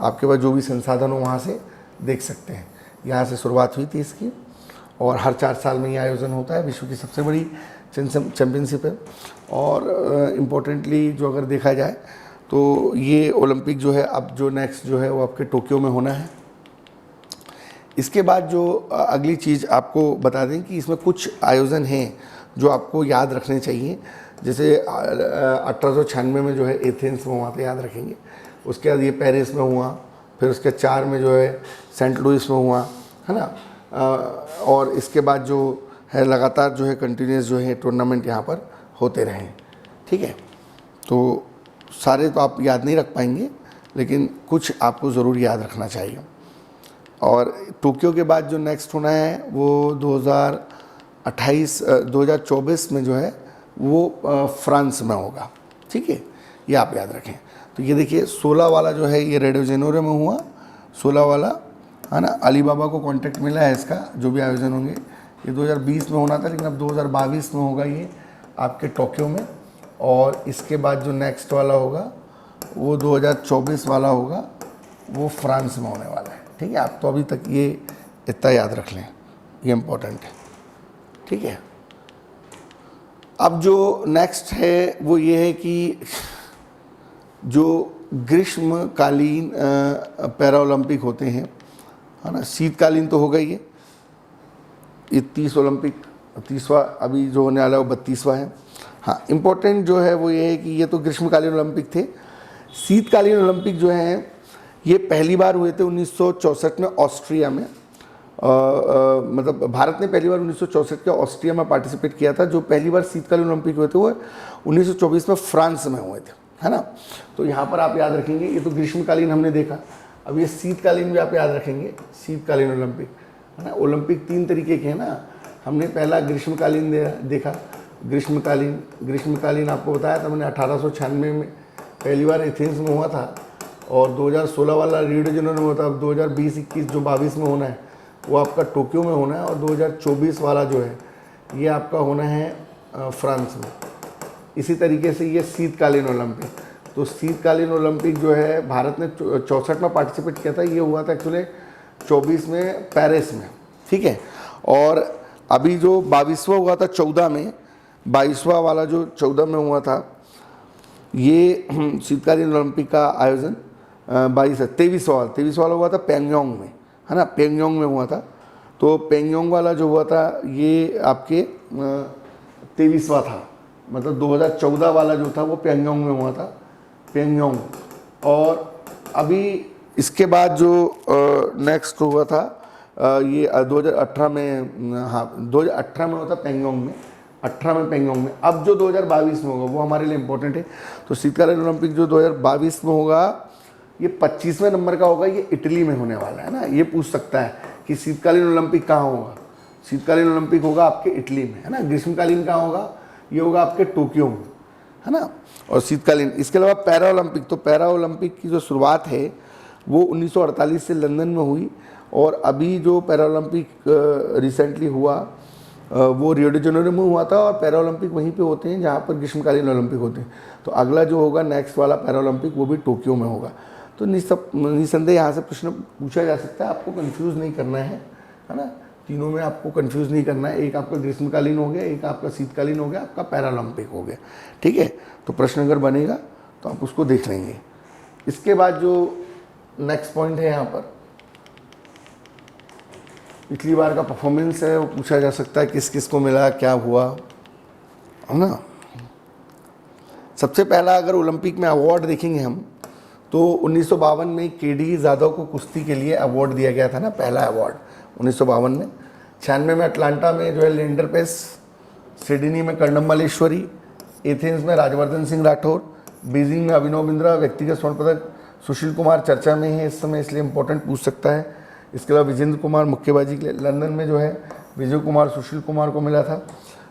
आपके पास जो भी संसाधन हो वहाँ से देख सकते हैं। यहाँ से शुरुआत हुई थी इसकी, और हर 4 साल में ये आयोजन होता है। विश्व की सबसे बड़ी चैम्पियनशिप है। और इम्पोर्टेंटली जो अगर देखा जाए तो ये ओलंपिक जो है अब जो नेक्स्ट जो है वो आपके टोक्यो में होना है। इसके बाद जो अगली चीज़ आपको बता दें कि इसमें कुछ आयोजन हैं जो आपको याद रखने चाहिए। जैसे 1896 में जो है एथेंस में हुआ था, याद रखेंगे। उसके बाद ये पेरिस में हुआ, फिर उसके 4 में जो है सेंट लुइस में हुआ, है ना। और इसके बाद जो है लगातार जो है कंटिन्यूस जो है टूर्नामेंट यहाँ पर होते रहे। ठीक है, तो सारे तो आप याद नहीं रख पाएंगे, लेकिन कुछ आपको ज़रूर याद रखना चाहिए। और टोक्यो के बाद जो नेक्स्ट होना है वो 2024 में जो है वो फ्रांस में होगा। ठीक है, ये आप याद रखें। तो ये देखिए 16 वाला जो है ये रियो डी जेनेरो में हुआ, 16 वाला, है ना। अलीबाबा को कॉन्ट्रैक्ट मिला है इसका, जो भी आयोजन होंगे। ये 2020 में होना था, लेकिन अब 2022 में होगा ये आपके टोक्यो में। और इसके बाद जो नेक्स्ट वाला होगा वो 2024 वाला होगा, वो फ्रांस में होने वाला है। ठीक है, आप तो अभी तक ये इतना याद रख लें, ये इम्पोर्टेंट है। ठीक है, अब जो नेक्स्ट है वो ये है कि जो ग्रीष्मकालीन पैरा ओलंपिक होते हैं, है ना। शीतकालीन तो हो गई है, ये 30 ओलंपिक, 30वां अभी जो होने वाला है वो 32वां है। हाँ, इम्पोर्टेंट जो है वो ये है कि ये तो ग्रीष्मकालीन ओलंपिक थे। शीतकालीन ओलंपिक जो हैं ये पहली बार हुए थे 1964 में ऑस्ट्रिया में। मतलब भारत ने पहली बार 1964 के ऑस्ट्रिया में पार्टिसिपेट किया था। जो पहली बार शीतकालीन ओलंपिक हुए थे वो 1924 में फ्रांस में हुए थे, है ना। तो यहाँ पर आप याद रखेंगे, ये तो ग्रीष्मकालीन हमने देखा, अब ये शीतकालीन भी आप याद रखेंगे, शीतकालीन ओलंपिक, है ना। ओलंपिक 3 तरीके के हैं ना, हमने पहला ग्रीष्मकालीन देखा। ग्रीष्मकालीन आपको बताया था मैंने, 1896 में पहली बार एथेंस में हुआ था, और 2016 वाला रियो डी जेनेरो में हुआ था। अब 2020-21 जो 22 में होना है वो आपका टोक्यो में होना है, और 2024 वाला जो है ये आपका होना है फ्रांस में। इसी तरीके से ये शीतकालीन ओलंपिक, तो शीतकालीन ओलंपिक जो है भारत ने 64 में पार्टिसिपेट किया था, ये हुआ था एक्चुअली 24 में पेरिस में। ठीक है, और अभी जो 22वां हुआ था 14 में, 22वां वाला जो 14 में हुआ था, ये शीतकालीन ओलंपिक का आयोजन 23वां वाला हुआ था पेंगयोंग में, है ना। पेंगयोंग में हुआ था। तो पेंगयोंग वाला जो हुआ था ये आपके 23वां था, मतलब 2014 वाला जो था वो पेंगयोंग में हुआ था, पेंगयोंग। और अभी इसके बाद जो नेक्स्ट हुआ था ये 2018 में, हाँ 2018 में हुआ था पेंगयोंग में, 18 में पेंगयोंग में। अब जो 2022 में होगा वो हमारे लिए इम्पोर्टेंट है। तो शीतकालीन ओलंपिक जो 2022 में होगा ये 25वें नंबर का होगा, ये इटली में होने वाला है ना। ये पूछ सकता है कि शीतकालीन ओलंपिक कहाँ होगा, शीतकालीन ओलंपिक होगा आपके इटली में, है ना। ग्रीष्मकालीन कहाँ होगा, ये होगा आपके टोक्यो में, है ना। और शीतकालीन, इसके अलावा पैरा ओलंपिक, तो पैरा ओलंपिक की जो शुरुआत है वो 1948 से लंदन में हुई, और अभी जो पैरा ओलंपिक रिसेंटली हुआ वो रियो डी जेनेरो में हुआ था, और पैरा ओलंपिक वहीं पे होते हैं जहाँ पर ग्रीष्मकालीन ओलंपिक होते हैं। तो अगला जो होगा नेक्स्ट वाला पैरा ओलंपिक वो भी टोक्यो में होगा। तो निसंदेह यहाँ से प्रश्न पूछा जा सकता है, आपको कंफ्यूज नहीं करना है ना। तीनों में आपको कंफ्यूज नहीं करना है, एक आपका ग्रीष्मकालीन हो गया, एक आपका शीतकालीन हो गया, आपका पैरा ओलंपिक हो गया, ठीक है। तो प्रश्न अगर बनेगा तो आप उसको देख लेंगे। इसके बाद जो नेक्स्ट पॉइंट है यहाँ पर, पिछली बार का परफॉर्मेंस है, वो पूछा जा सकता है किस किस को मिला, क्या हुआ, है ना। सबसे पहला अगर ओलंपिक में अवार्ड देखेंगे हम, तो 1952 में केडी जाधव को कुश्ती के लिए अवार्ड दिया गया था ना, पहला अवार्ड 1952 में। 96 में अटलांटा में जो है लेंडर पेस, सिडनी में कर्णम मल्लेश्वरी, एथेंस में राजवर्धन सिंह राठौर, बीजिंग में अभिनव बिंद्रा, व्यक्तिगत स्वर्ण पदक सुशील कुमार चर्चा में है इस समय, इसलिए इंपॉर्टेंट पूछ सकता है। इसके अलावा विजेंद्र कुमार मुक्केबाजी के लिए, लंदन में जो है विजय कुमार सुशील कुमार को मिला था।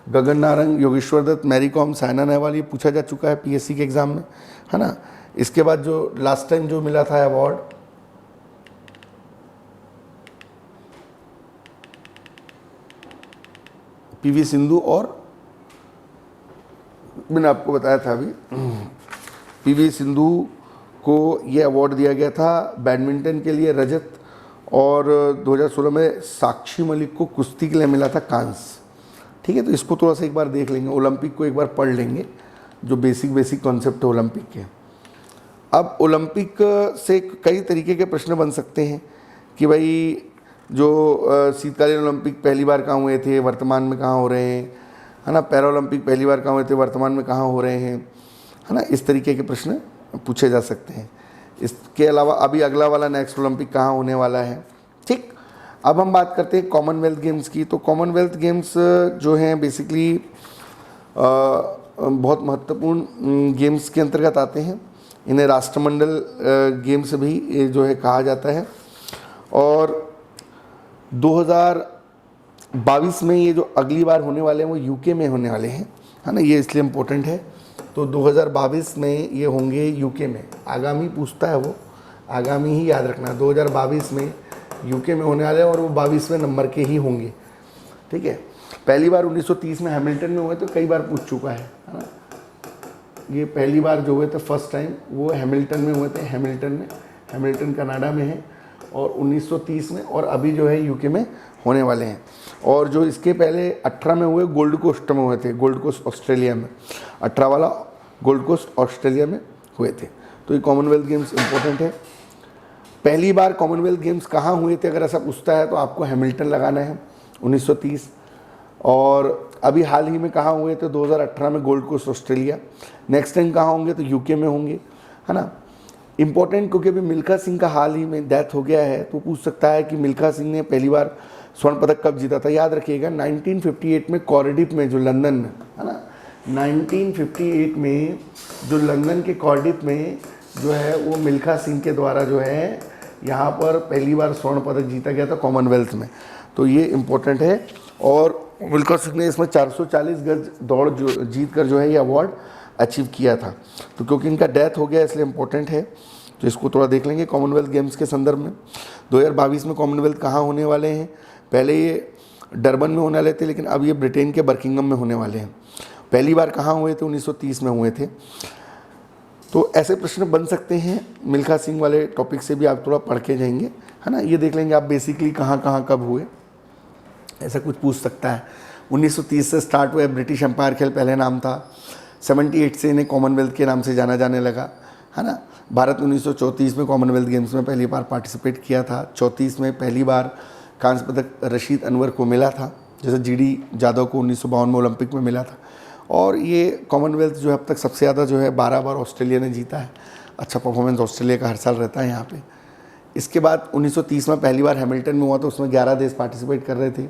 गगन नारंग, योगेश्वर दत्त, मैरी कॉम, साइना नेहवाल, ये पूछा जा चुका है पीएससी के एग्जाम में, है ना। इसके बाद जो लास्ट टाइम जो मिला था अवार्ड, पीवी सिंधु, और मैंने आपको बताया था अभी, पीवी सिंधु को ये अवार्ड दिया गया था बैडमिंटन के लिए रजत, और 2016 में साक्षी मलिक को कुश्ती के लिए मिला था कांस्य, ठीक है। तो इसको थोड़ा सा एक बार देख लेंगे, ओलंपिक को एक बार पढ़ लेंगे, जो बेसिक कॉन्सेप्ट है ओलंपिक के। अब ओलंपिक से कई तरीके के प्रश्न बन सकते हैं कि भाई जो शीतकालीन ओलंपिक पहली बार कहाँ हुए थे, वर्तमान में कहाँ हो रहे हैं, है ना। पैरा ओलंपिक पहली बार कहाँ हुए थे, वर्तमान में कहाँ हो रहे हैं, है ना। इस तरीके के प्रश्न पूछे जा सकते हैं। इसके अलावा अभी अगला वाला नेक्स्ट ओलंपिक कहाँ होने वाला है, ठीक। अब हम बात करते हैं कॉमनवेल्थ गेम्स की। तो कॉमनवेल्थ गेम्स जो हैं बेसिकली बहुत महत्वपूर्ण गेम्स के अंतर्गत आते हैं। इन्हें राष्ट्रमंडल गेम्स भी जो है कहा जाता है। और 2022 में ये जो अगली बार होने वाले हैं वो यूके में होने वाले हैं, है ना। ये इसलिए इम्पोर्टेंट है। तो 2022 में ये होंगे यूके में, आगामी पूछता है वो, आगामी ही याद रखना। 2022 में यूके में होने वाले हैं, और वो 22वें नंबर के ही होंगे, ठीक है। पहली बार 1930 में हैमिल्टन में हुए, तो कई बार पूछ चुका है ना। ये पहली बार जो हुए थे फर्स्ट टाइम वो हैमिल्टन में हुए थे, हैमिल्टन कनाडा में है, और 1930 में, और अभी जो है यूके में होने वाले हैं। और जो इसके पहले 18 में हुए गोल्ड कोस्ट में हुए थे, गोल्ड कोस्ट ऑस्ट्रेलिया में, 18 वाला गोल्ड कोस्ट ऑस्ट्रेलिया में हुए थे। तो ये कॉमनवेल्थ गेम्स इंपॉर्टेंट है। पहली बार कॉमनवेल्थ गेम्स कहाँ हुए थे अगर ऐसा पूछता है तो आपको हैमिल्टन लगाना है 1930, और अभी हाल ही में कहाँ हुए थे 2018 में Gold Coast Australia. Next time कहाँ होंगे तो यूके में होंगे, है ना। इंपॉर्टेंट क्योंकि अभी मिल्खा सिंह का हाल ही में डेथ हो गया है, तो पूछ सकता है कि मिल्खा सिंह ने पहली बार स्वर्ण पदक कब जीता था। याद रखिएगा 1958 में कॉर्डिफ में, जो लंदन में, है ना, 1958 में जो लंदन के कॉर्डिफ में जो है वो मिल्खा सिंह के द्वारा जो है यहाँ पर पहली बार स्वर्ण पदक जीता गया था कॉमनवेल्थ में। तो ये इम्पोर्टेंट है। और मिल्खा सिंह ने इसमें 440 गज दौड़ जीत कर जो है ये अवार्ड अचीव किया था। तो क्योंकि इनका डेथ हो गया इसलिए इम्पोर्टेंट है, तो इसको थोड़ा देख लेंगे कॉमनवेल्थ गेम्स के संदर्भ में। 2022 में कॉमनवेल्थ कहाँ होने वाले हैं, पहले ये डरबन में होने वाले थे, लेकिन अब ये ब्रिटेन के बर्किंघम में होने वाले हैं। पहली बार कहाँ हुए थे, 1930 में हुए थे। तो ऐसे प्रश्न बन सकते हैं, मिल्खा सिंह वाले टॉपिक से भी आप थोड़ा पढ़ के जाएंगे, है ना। ये देख लेंगे आप बेसिकली कहाँ कहाँ कब हुए, ऐसा कुछ पूछ सकता है। 1930 से स्टार्ट हुए, ब्रिटिश एम्पायर खेल पहले नाम था, 78 से इन्हें कॉमनवेल्थ के नाम से जाना जाने लगा, है ना। भारत 1934 में कॉमनवेल्थ गेम्स में पहली बार पार्टिसिपेट किया था। 34 में पहली बार कांस्य पदक रशीद अनवर को मिला था, जैसे जीडी जाधव को 1952 में ओलंपिक में मिला था। और ये कॉमनवेल्थ जो है अब तक सबसे ज़्यादा जो है 12 बार ऑस्ट्रेलिया ने जीता है। अच्छा परफॉर्मेंस ऑस्ट्रेलिया का हर साल रहता है यहाँ पे। इसके बाद 1930 में पहली बार हैमिल्टन में हुआ, तो उसमें 11 देश पार्टिसिपेट कर रहे थे।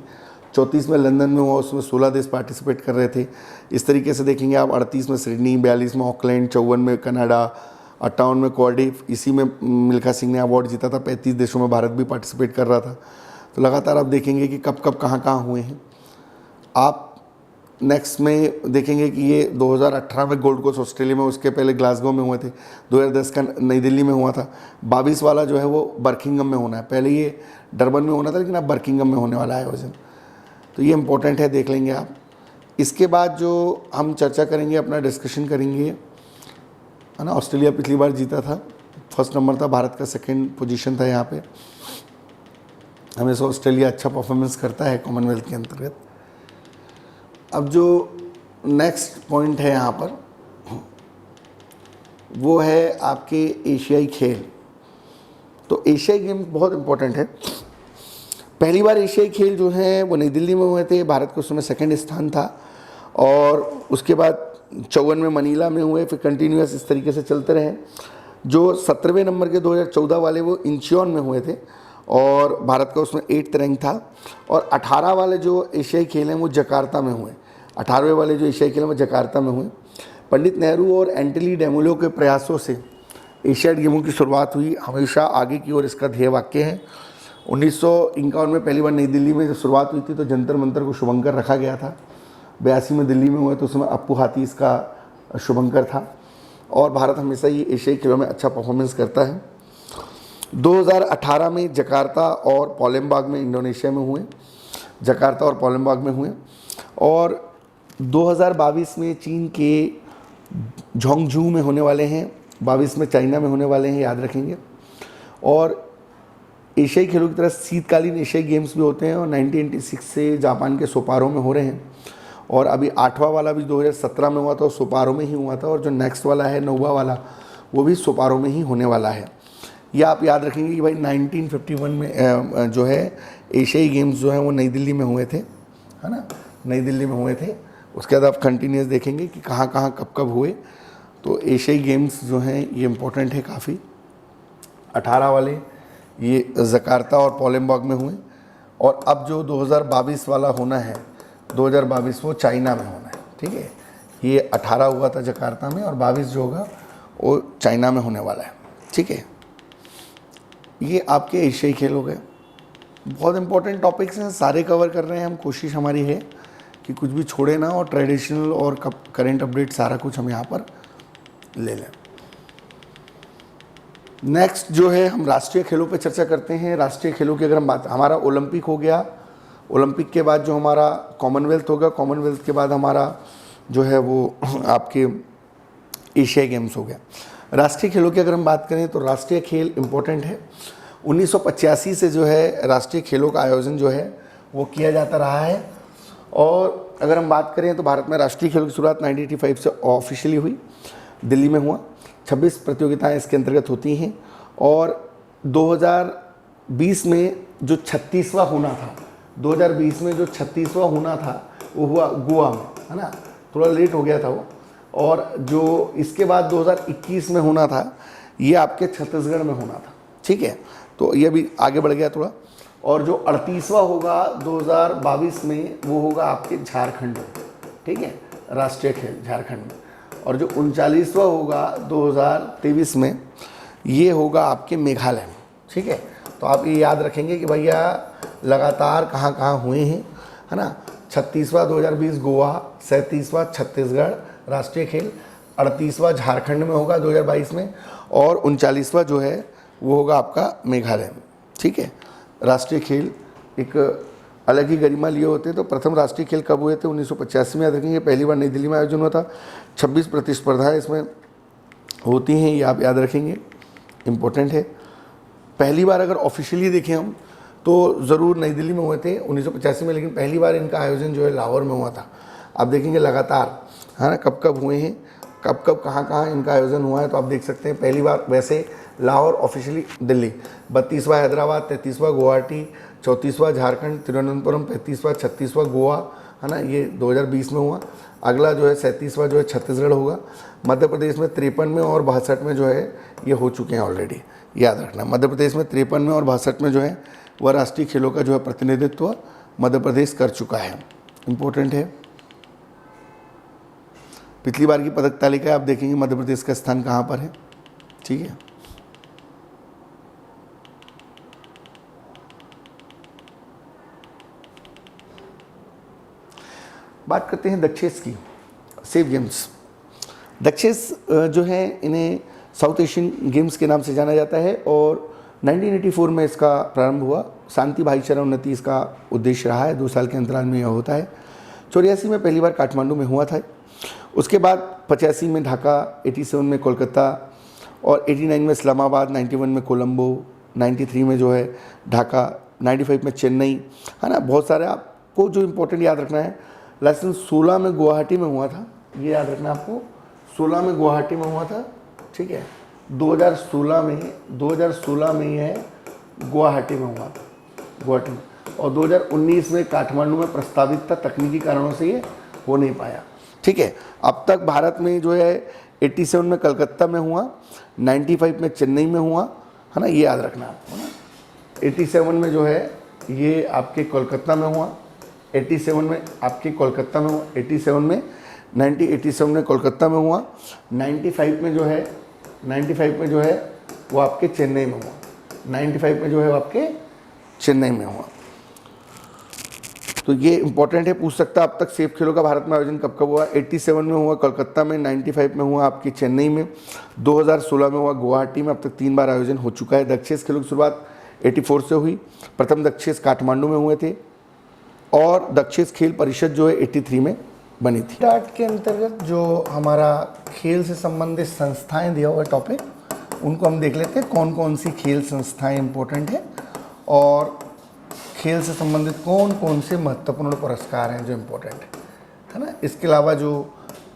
34 में लंदन में हुआ, उसमें 16 देश पार्टिसिपेट कर रहे थे। इस तरीके से देखेंगे आप 38 में सिडनी, 42 में ऑकलैंड, 54 में कनाडा, 58 में कार्डिफ, इसी में मिल्खा सिंह ने अवार्ड जीता था। 35 देशों में भारत भी पार्टिसिपेट कर रहा था। तो लगातार आप देखेंगे कि कब कब कहाँ कहाँ हुए हैं। आप नेक्स्ट में देखेंगे कि ये 2018 में गोल्ड कोस्ट ऑस्ट्रेलिया में, उसके पहले ग्लासगो में हुए थे। 2010 का नई दिल्ली में हुआ था। 22 वाला जो है वो बर्किंघम में होना है। पहले ये डरबन में होना था, लेकिन अब बर्किंघम में होने वाला है आयोजन। तो ये इम्पोर्टेंट है, देख लेंगे आप। इसके बाद जो हम चर्चा करेंगे, अपना डिस्कशन करेंगे, है ना, ऑस्ट्रेलिया पिछली बार जीता था, फर्स्ट नंबर था, भारत का सेकंड पोजीशन था। यहाँ पे हमेशा ऑस्ट्रेलिया अच्छा परफॉर्मेंस करता है कॉमनवेल्थ के अंतर्गत। अब जो नेक्स्ट पॉइंट है यहाँ पर, वो है आपके एशियाई खेल। तो एशियाई गेम बहुत इम्पोर्टेंट है। पहली बार एशियाई खेल जो हैं वो नई दिल्ली में हुए थे। भारत को उस समय सेकेंड स्थान था, और उसके बाद 54 में मनीला में हुए, फिर कंटिन्यूस इस तरीके से चलते रहे। जो 17वें नंबर के 2014 वाले वो इंचियोन में हुए थे, और भारत का उसमें 8th रैंक था। और 18 वाले जो एशियाई खेल हैं वो जकार्ता में हुए। 18वें वाले जो एशियाई खेल हैं वो जकार्ता में हुए। पंडित नेहरू और एंटनी डेमोलो के प्रयासों से एशियाई गेमों की शुरुआत हुई, हमेशा आगे की ओर इसका ध्येय वाक्य है। 1951 में पहली बार नई दिल्ली में जब शुरुआत हुई थी तो जंतर मंतर को शुभंकर रखा गया था। 82 में दिल्ली में हुए तो उसमें अप्पू हाथी इसका शुभंकर था। और भारत हमेशा ही एशियाई खेलों में अच्छा परफॉर्मेंस करता है। 2018 में जकार्ता और पालेमबांग में इंडोनेशिया में हुए, जकार्ता और पालेमबांग में हुए। और 2022 में चीन के झोंगझू में होने वाले हैं, 22 में चाइना में होने वाले हैं, याद रखेंगे। और एशियाई खेलों की तरह शीतकालीन एशियाई गेम्स भी होते हैं, और 1986 से जापान के सोपारो में हो रहे हैं। और अभी 8वां वाला भी 2017 में हुआ था, और सोपारो में ही हुआ था। और जो नेक्स्ट वाला है 9वां वाला, वो भी सोपारो में ही होने वाला है। ये आप याद रखेंगे कि भाई 1951 में जो है एशियाई गेम्स जो हैं वो नई दिल्ली में हुए थे, है ना, नई दिल्ली में हुए थे। उसके बाद आप कंटिन्यूस देखेंगे कि कहाँ कहाँ कब कब हुए। तो एशियाई गेम्स जो हैं ये इम्पोर्टेंट है काफ़ी। 18 वाले ये जकार्ता और पालेमबांग में हुए, और अब जो 2022 वाला होना है, 2022 वो चाइना में होना है। ठीक है, ये 18 हुआ था जकार्ता में, और 22 जो होगा वो चाइना में होने वाला है। ठीक है, ये आपके एशियाई खेल हो गए। बहुत इंपॉर्टेंट टॉपिक्स हैं, सारे कवर कर रहे हैं हम। कोशिश हमारी है कि कुछ भी छोड़े ना, और ट्रेडिशनल और करेंट अपडेट सारा कुछ हम यहाँ पर ले लें। नेक्स्ट जो है हम राष्ट्रीय खेलों पे चर्चा करते हैं। राष्ट्रीय खेलों की अगर हम बात, हमारा ओलंपिक हो गया, ओलंपिक के बाद जो हमारा कॉमनवेल्थ होगा, कॉमनवेल्थ के बाद हमारा जो है वो आपके एशियाई गेम्स हो गया। राष्ट्रीय खेलों की अगर हम बात करें तो राष्ट्रीय खेल इम्पोर्टेंट है। 1985 से जो है राष्ट्रीय खेलों का आयोजन जो है वो किया जाता रहा है। और अगर हम बात करें तो भारत में राष्ट्रीय खेलों की शुरुआत 1985 से ऑफिशियली हुई, दिल्ली में हुआ। 26 प्रतियोगिताएं इसके अंतर्गत होती हैं। और 2020 में जो 36वां होना था, 2020 में जो 36वां होना था वो हुआ गोवा में, है ना, थोड़ा लेट हो गया था वो। और जो इसके बाद 2021 में होना था, ये आपके छत्तीसगढ़ में होना था। ठीक है, तो ये भी आगे बढ़ गया थोड़ा। और जो 38वां होगा 2022 में, वो होगा आपके झारखंड में। ठीक है, राष्ट्रीय खेल झारखंड में। और जो 39वां होगा 2023 में, ये होगा आपके मेघालय में। ठीक है, तो आप ये याद रखेंगे कि भैया लगातार कहाँ कहाँ हुए हैं, है ना। 36वां 2020 गोवा, 37वां छत्तीसगढ़ राष्ट्रीय खेल, 38वां झारखंड में होगा 2022 में, और 39वां जो है वो होगा आपका मेघालय में। ठीक है, राष्ट्रीय खेल एक अलग ही गरिमा लिए होते हैं। तो प्रथम राष्ट्रीय खेल कब हुए थे? 1985 में, याद रखेंगे। पहली बार नई दिल्ली में आयोजन हुआ था। 26 प्रतिस्पर्धाएँ इसमें होती हैं, ये आप याद रखेंगे, इम्पोर्टेंट है। पहली बार अगर ऑफिशियली देखें हम तो ज़रूर नई दिल्ली में हुए थे 1985 में, लेकिन पहली बार इनका आयोजन जो है लाहौर में हुआ था। आप देखेंगे लगातार, है ना, कब कब हुए हैं, कब कब कहाँ कहाँ इनका आयोजन हुआ है। तो आप देख सकते हैं पहली बार वैसे लाहौर, ऑफिशियली दिल्ली, 32वां हैदराबाद, 33वां गुवाहाटी, 34वां झारखंड, तिरुवनंतपुरम, 35वां 36वां गोवा, है ना, ये 2020 में हुआ। अगला जो है 37वां जो है छत्तीसगढ़ होगा। मध्य प्रदेश में 53 में और 62 में जो है ये हो चुके हैं ऑलरेडी, याद रखना। मध्य प्रदेश में 53 में और 62 में जो है वह राष्ट्रीय खेलों का जो है प्रतिनिधित्व मध्य प्रदेश कर चुका है। इम्पोर्टेंट है। पिछली बार की पदक तालिका आप देखेंगे मध्य प्रदेश का स्थान कहाँ पर है। ठीक है। बात करते हैं दक्षेस की, सेफ गेम्स। दक्षेस जो है इन्हें साउथ एशियन गेम्स के नाम से जाना जाता है और 1984 में इसका प्रारंभ हुआ। शांति, भाईचारा, उन्नति इसका उद्देश्य रहा है। 2 साल के अंतराल में यह होता है। 84 में पहली बार काठमांडू में हुआ था। उसके बाद 85 में ढाका, 87 में कोलकाता और 89 में इस्लामाबाद, 91 में कोलंबो, 93 में जो है ढाका, 95 में चेन्नई, है ना। बहुत सारे आपको जो इम्पोर्टेंट याद रखना है, लाइसेंस 16 में गुवाहाटी में हुआ था, ये याद रखना आपको, 16 में गुवाहाटी में हुआ था, ठीक है। 2016 में यह गुवाहाटी में हुआ था, गुवाहाटी में। और 2019 में काठमांडू में प्रस्तावित था, तकनीकी कारणों से ये हो नहीं पाया, ठीक है। अब तक भारत में जो है 87 में कलकत्ता में हुआ, 95 में चेन्नई में हुआ, है ना, ये याद रखना आपको ना। 87 में जो है ये आपके कोलकाता में हुआ, 87 में आपके कोलकाता में हुआ, 87 में 87 में कोलकाता में हुआ, 95 में जो है वो आपके चेन्नई में हुआ, 95 में जो है वो आपके चेन्नई में हुआ। तो ये इंपॉर्टेंट है, पूछ सकता है अब तक सेफ खेलों का भारत में आयोजन कब कब हुआ। 87 में हुआ कोलकाता में, 95 में हुआ आपकी चेन्नई में, 2016 में हुआ गुवाहाटी में। अब तक 3 बार आयोजन हो चुका है। दक्षेस खेलों की शुरुआत 84 से हुई। प्रथम दक्षेस काठमांडू में हुए थे और दक्षेस खेल परिषद जो है 83 में बनी थी। डाट के अंतर्गत जो हमारा खेल से संबंधित संस्थाएं दिया हुआ टॉपिक, उनको हम देख लेते हैं कौन कौन सी खेल संस्थाएं इंपॉर्टेंट है और खेल से संबंधित कौन कौन से महत्वपूर्ण पुरस्कार हैं जो इम्पोर्टेंट है ना। इसके अलावा जो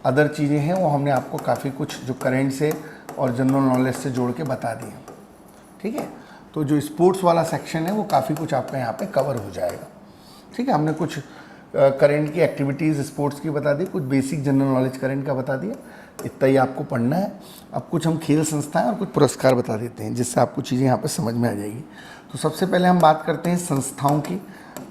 अदर चीज़ें हैं वो हमने आपको काफ़ी कुछ जो करंट से और जनरल नॉलेज से जोड़ के बता दी हैं, ठीक है। तो जो स्पोर्ट्स वाला सेक्शन है वो काफ़ी कुछ आपका यहाँ पे कवर हो जाएगा, ठीक है। हमने कुछ करंट की एक्टिविटीज़ स्पोर्ट्स की बता दी, कुछ बेसिक जनरल नॉलेज करंट का बता दिया, इतना ही आपको पढ़ना है। अब कुछ हम खेल संस्थाएं और कुछ पुरस्कार बता देते हैं जिससे आपको चीज़ें यहाँ पे समझ में आ जाएगी। तो सबसे पहले हम बात करते हैं संस्थाओं की।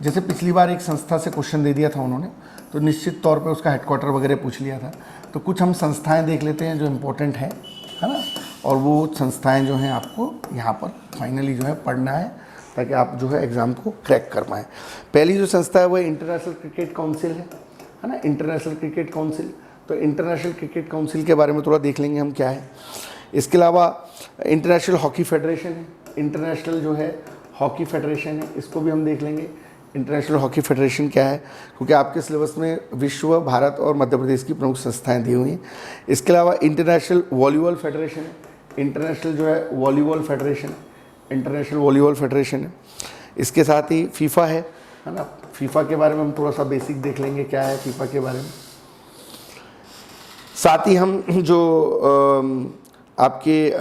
जैसे पिछली बार एक संस्था से क्वेश्चन दे दिया था उन्होंने, तो निश्चित तौर पे उसका हेडक्वार्टर वगैरह पूछ लिया था। तो कुछ हम संस्थाएं देख लेते हैं जो इम्पोर्टेंट है ना, और वो संस्थाएं जो हैं आपको यहाँ पर फाइनली जो है पढ़ना है ताकि आप जो है एग्ज़ाम को क्रैक कर पाएँ। पहली जो संस्था है वो इंटरनेशनल क्रिकेट काउंसिल है ना, इंटरनेशनल क्रिकेट काउंसिल। तो इंटरनेशनल क्रिकेट काउंसिल के बारे में थोड़ा देख लेंगे हम क्या है। इसके अलावा इंटरनेशनल हॉकी फेडरेशन है, इंटरनेशनल जो है हॉकी फेडरेशन है, इसको भी हम देख लेंगे इंटरनेशनल हॉकी फेडरेशन क्या है, क्योंकि आपके सिलेबस में विश्व, भारत और मध्य प्रदेश की प्रमुख संस्थाएं दी हुई हैं। इसके अलावा इंटरनेशनल वॉलीबॉल फेडरेशन है, इंटरनेशनल जो है volleyball federation, international volleyball federation है। इसके साथ ही फीफा है ना, फीफा के बारे में हम थोड़ा सा बेसिक देख लेंगे क्या है फीफा के बारे में। साथ ही हम जो आपके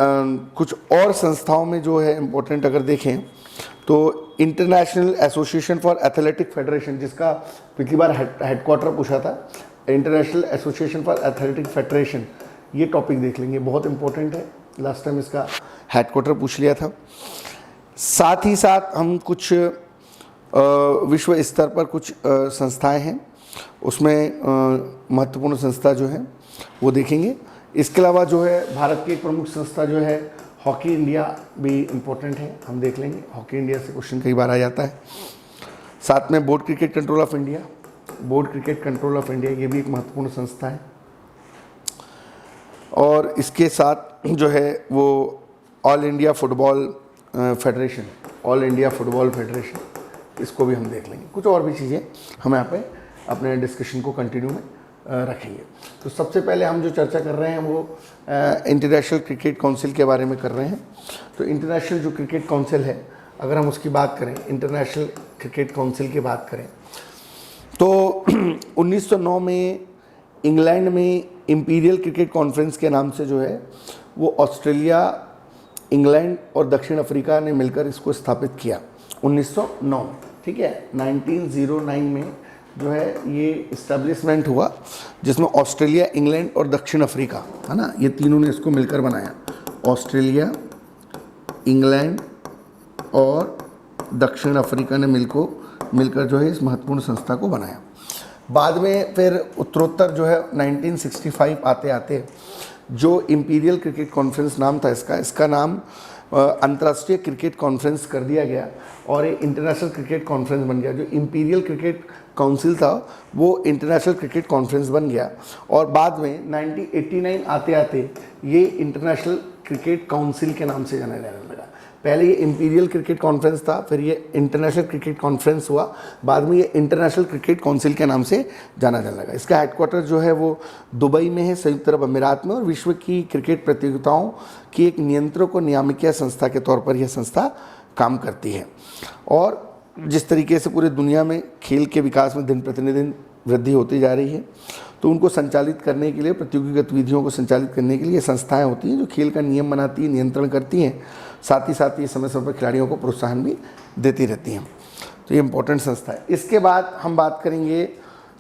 कुछ और संस्थाओं में जो है इम्पोर्टेंट अगर देखें तो international association for athletic federation, जिसका पिछली बार हेडक्वार्टर पूछा था, international association for athletic federation, ये टॉपिक देख लेंगे, बहुत इंपॉर्टेंट है। लास्ट टाइम इसका हेडक्वार्टर पूछ लिया था। साथ ही साथ हम कुछ विश्व स्तर पर कुछ संस्थाएं हैं, उसमें महत्वपूर्ण संस्था जो है वो देखेंगे। इसके अलावा जो है भारत की एक प्रमुख संस्था जो है हॉकी इंडिया भी इम्पोर्टेंट है, हम देख लेंगे। हॉकी इंडिया से क्वेश्चन कई बार आ जाता है। साथ में board cricket control of India, board cricket control of India, ये भी एक महत्वपूर्ण संस्था है। और इसके साथ जो है वो all India football federation, all India football federation, इसको भी हम देख लेंगे। कुछ और भी चीज़ें हम यहाँ पे अपने डिस्कशन को कंटिन्यू में रखेंगे। तो सबसे पहले हम जो चर्चा कर रहे हैं वो इंटरनेशनल क्रिकेट काउंसिल के बारे में कर रहे हैं। तो इंटरनेशनल जो क्रिकेट काउंसिल है, अगर हम उसकी बात करें, इंटरनेशनल क्रिकेट काउंसिल की बात करें तो 1909 में इंग्लैंड में इंपीरियल क्रिकेट कॉन्फ्रेंस के नाम से जो है वो ऑस्ट्रेलिया, इंग्लैंड और दक्षिण अफ्रीका ने मिलकर इसको स्थापित किया 1909, ठीक है। 1909 में जो है ये इस्टेब्लिशमेंट हुआ, जिसमें ऑस्ट्रेलिया, इंग्लैंड और दक्षिण अफ्रीका, है ना, ये तीनों ने इसको मिलकर बनाया। ऑस्ट्रेलिया, इंग्लैंड और दक्षिण अफ्रीका ने मिलकर जो है इस महत्वपूर्ण संस्था को बनाया। बाद में फिर उत्तरोत्तर जो है 1965 आते आते जो इंपीरियल क्रिकेट कॉन्फ्रेंस नाम था इसका नाम अंतर्राष्ट्रीय क्रिकेट कॉन्फ्रेंस कर दिया गया और ये इंटरनेशनल क्रिकेट कॉन्फ्रेंस बन गया। जो इंपीरियल क्रिकेट काउंसिल था वो इंटरनेशनल क्रिकेट कॉन्फ्रेंस बन गया और बाद में 1989 आते आते ये इंटरनेशनल क्रिकेट काउंसिल के नाम से जाना जाने लगा। पहले ये इंपीरियल क्रिकेट कॉन्फ्रेंस था, फिर ये इंटरनेशनल क्रिकेट कॉन्फ्रेंस हुआ, बाद में ये इंटरनेशनल क्रिकेट काउंसिल के नाम से जाना जाने लगा। इसका हेडक्वार्टर जो है वो दुबई में है, संयुक्त अरब अमीरात में, और विश्व की क्रिकेट प्रतियोगिताओं की एक नियंत्रक और नियामकीय संस्था के तौर पर यह संस्था काम करती है। और जिस तरीके से पूरे दुनिया में खेल के विकास में दिन प्रतिदिन वृद्धि होती जा रही है, तो उनको संचालित करने के लिए, प्रतियोगी गतिविधियों को संचालित करने के लिए संस्थाएं होती हैं जो खेल का नियम बनाती हैं, नियंत्रण करती हैं, साथ ही साथ ये समय समय पर खिलाड़ियों को प्रोत्साहन भी देती रहती हैं। तो ये इम्पोर्टेंट संस्था है। इसके बाद हम बात करेंगे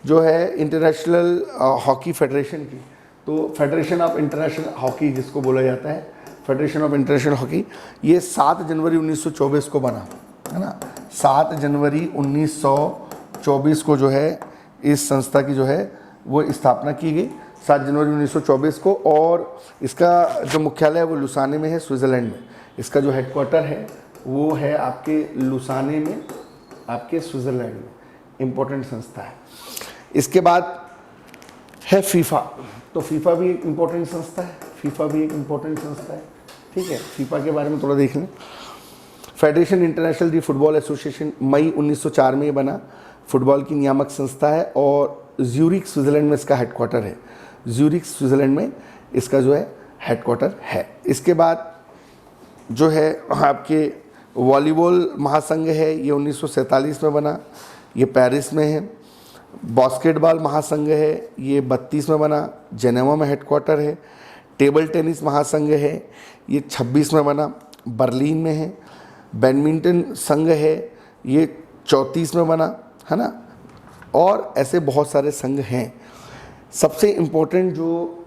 जो है इंटरनेशनल हॉकी फेडरेशन की। तो फेडरेशन ऑफ इंटरनेशनल हॉकी जिसको बोला जाता है, फेडरेशन ऑफ इंटरनेशनल हॉकी, ये 7 जनवरी 1924 को बना, है ना। 7 जनवरी 1924 को जो है इस संस्था की जो है वो स्थापना की गई, 7 जनवरी 1924 को। और इसका जो मुख्यालय है वो लुसाने में है, स्विट्ज़रलैंड में। इसका जो हेडक्वार्टर है वो है आपके लुसाने में, आपके स्विट्ज़रलैंड में। इम्पोर्टेंट संस्था है। इसके बाद है फीफा। तो फीफा भी एक इम्पोर्टेंट संस्था है, फीफा भी एक इम्पोर्टेंट संस्था है, ठीक है। फीफा के बारे में थोड़ा देख लें। फेडरेशन इंटरनेशनल दी फुटबॉल एसोसिएशन मई 1904 में बना, फुटबॉल की नियामक संस्था है और ज्यूरिख स्विट्ज़रलैंड में इसका हेडक्वार्टर है। ज्यूरिख स्विट्ज़रलैंड में इसका जो है हेडक्वार्टर है। इसके बाद जो है आपके वॉलीबॉल महासंघ है, ये 1947 में बना, ये पेरिस में है। बास्केटबॉल महासंघ है, ये 32 में बना, जेनेवा में हेडक्वार्टर है। टेबल टेनिस महासंघ है, ये 26 में बना, बर्लिन में है। बैडमिंटन संघ है, ये 34 में बना, है ना। और ऐसे बहुत सारे संघ हैं। सबसे इम्पोर्टेंट जो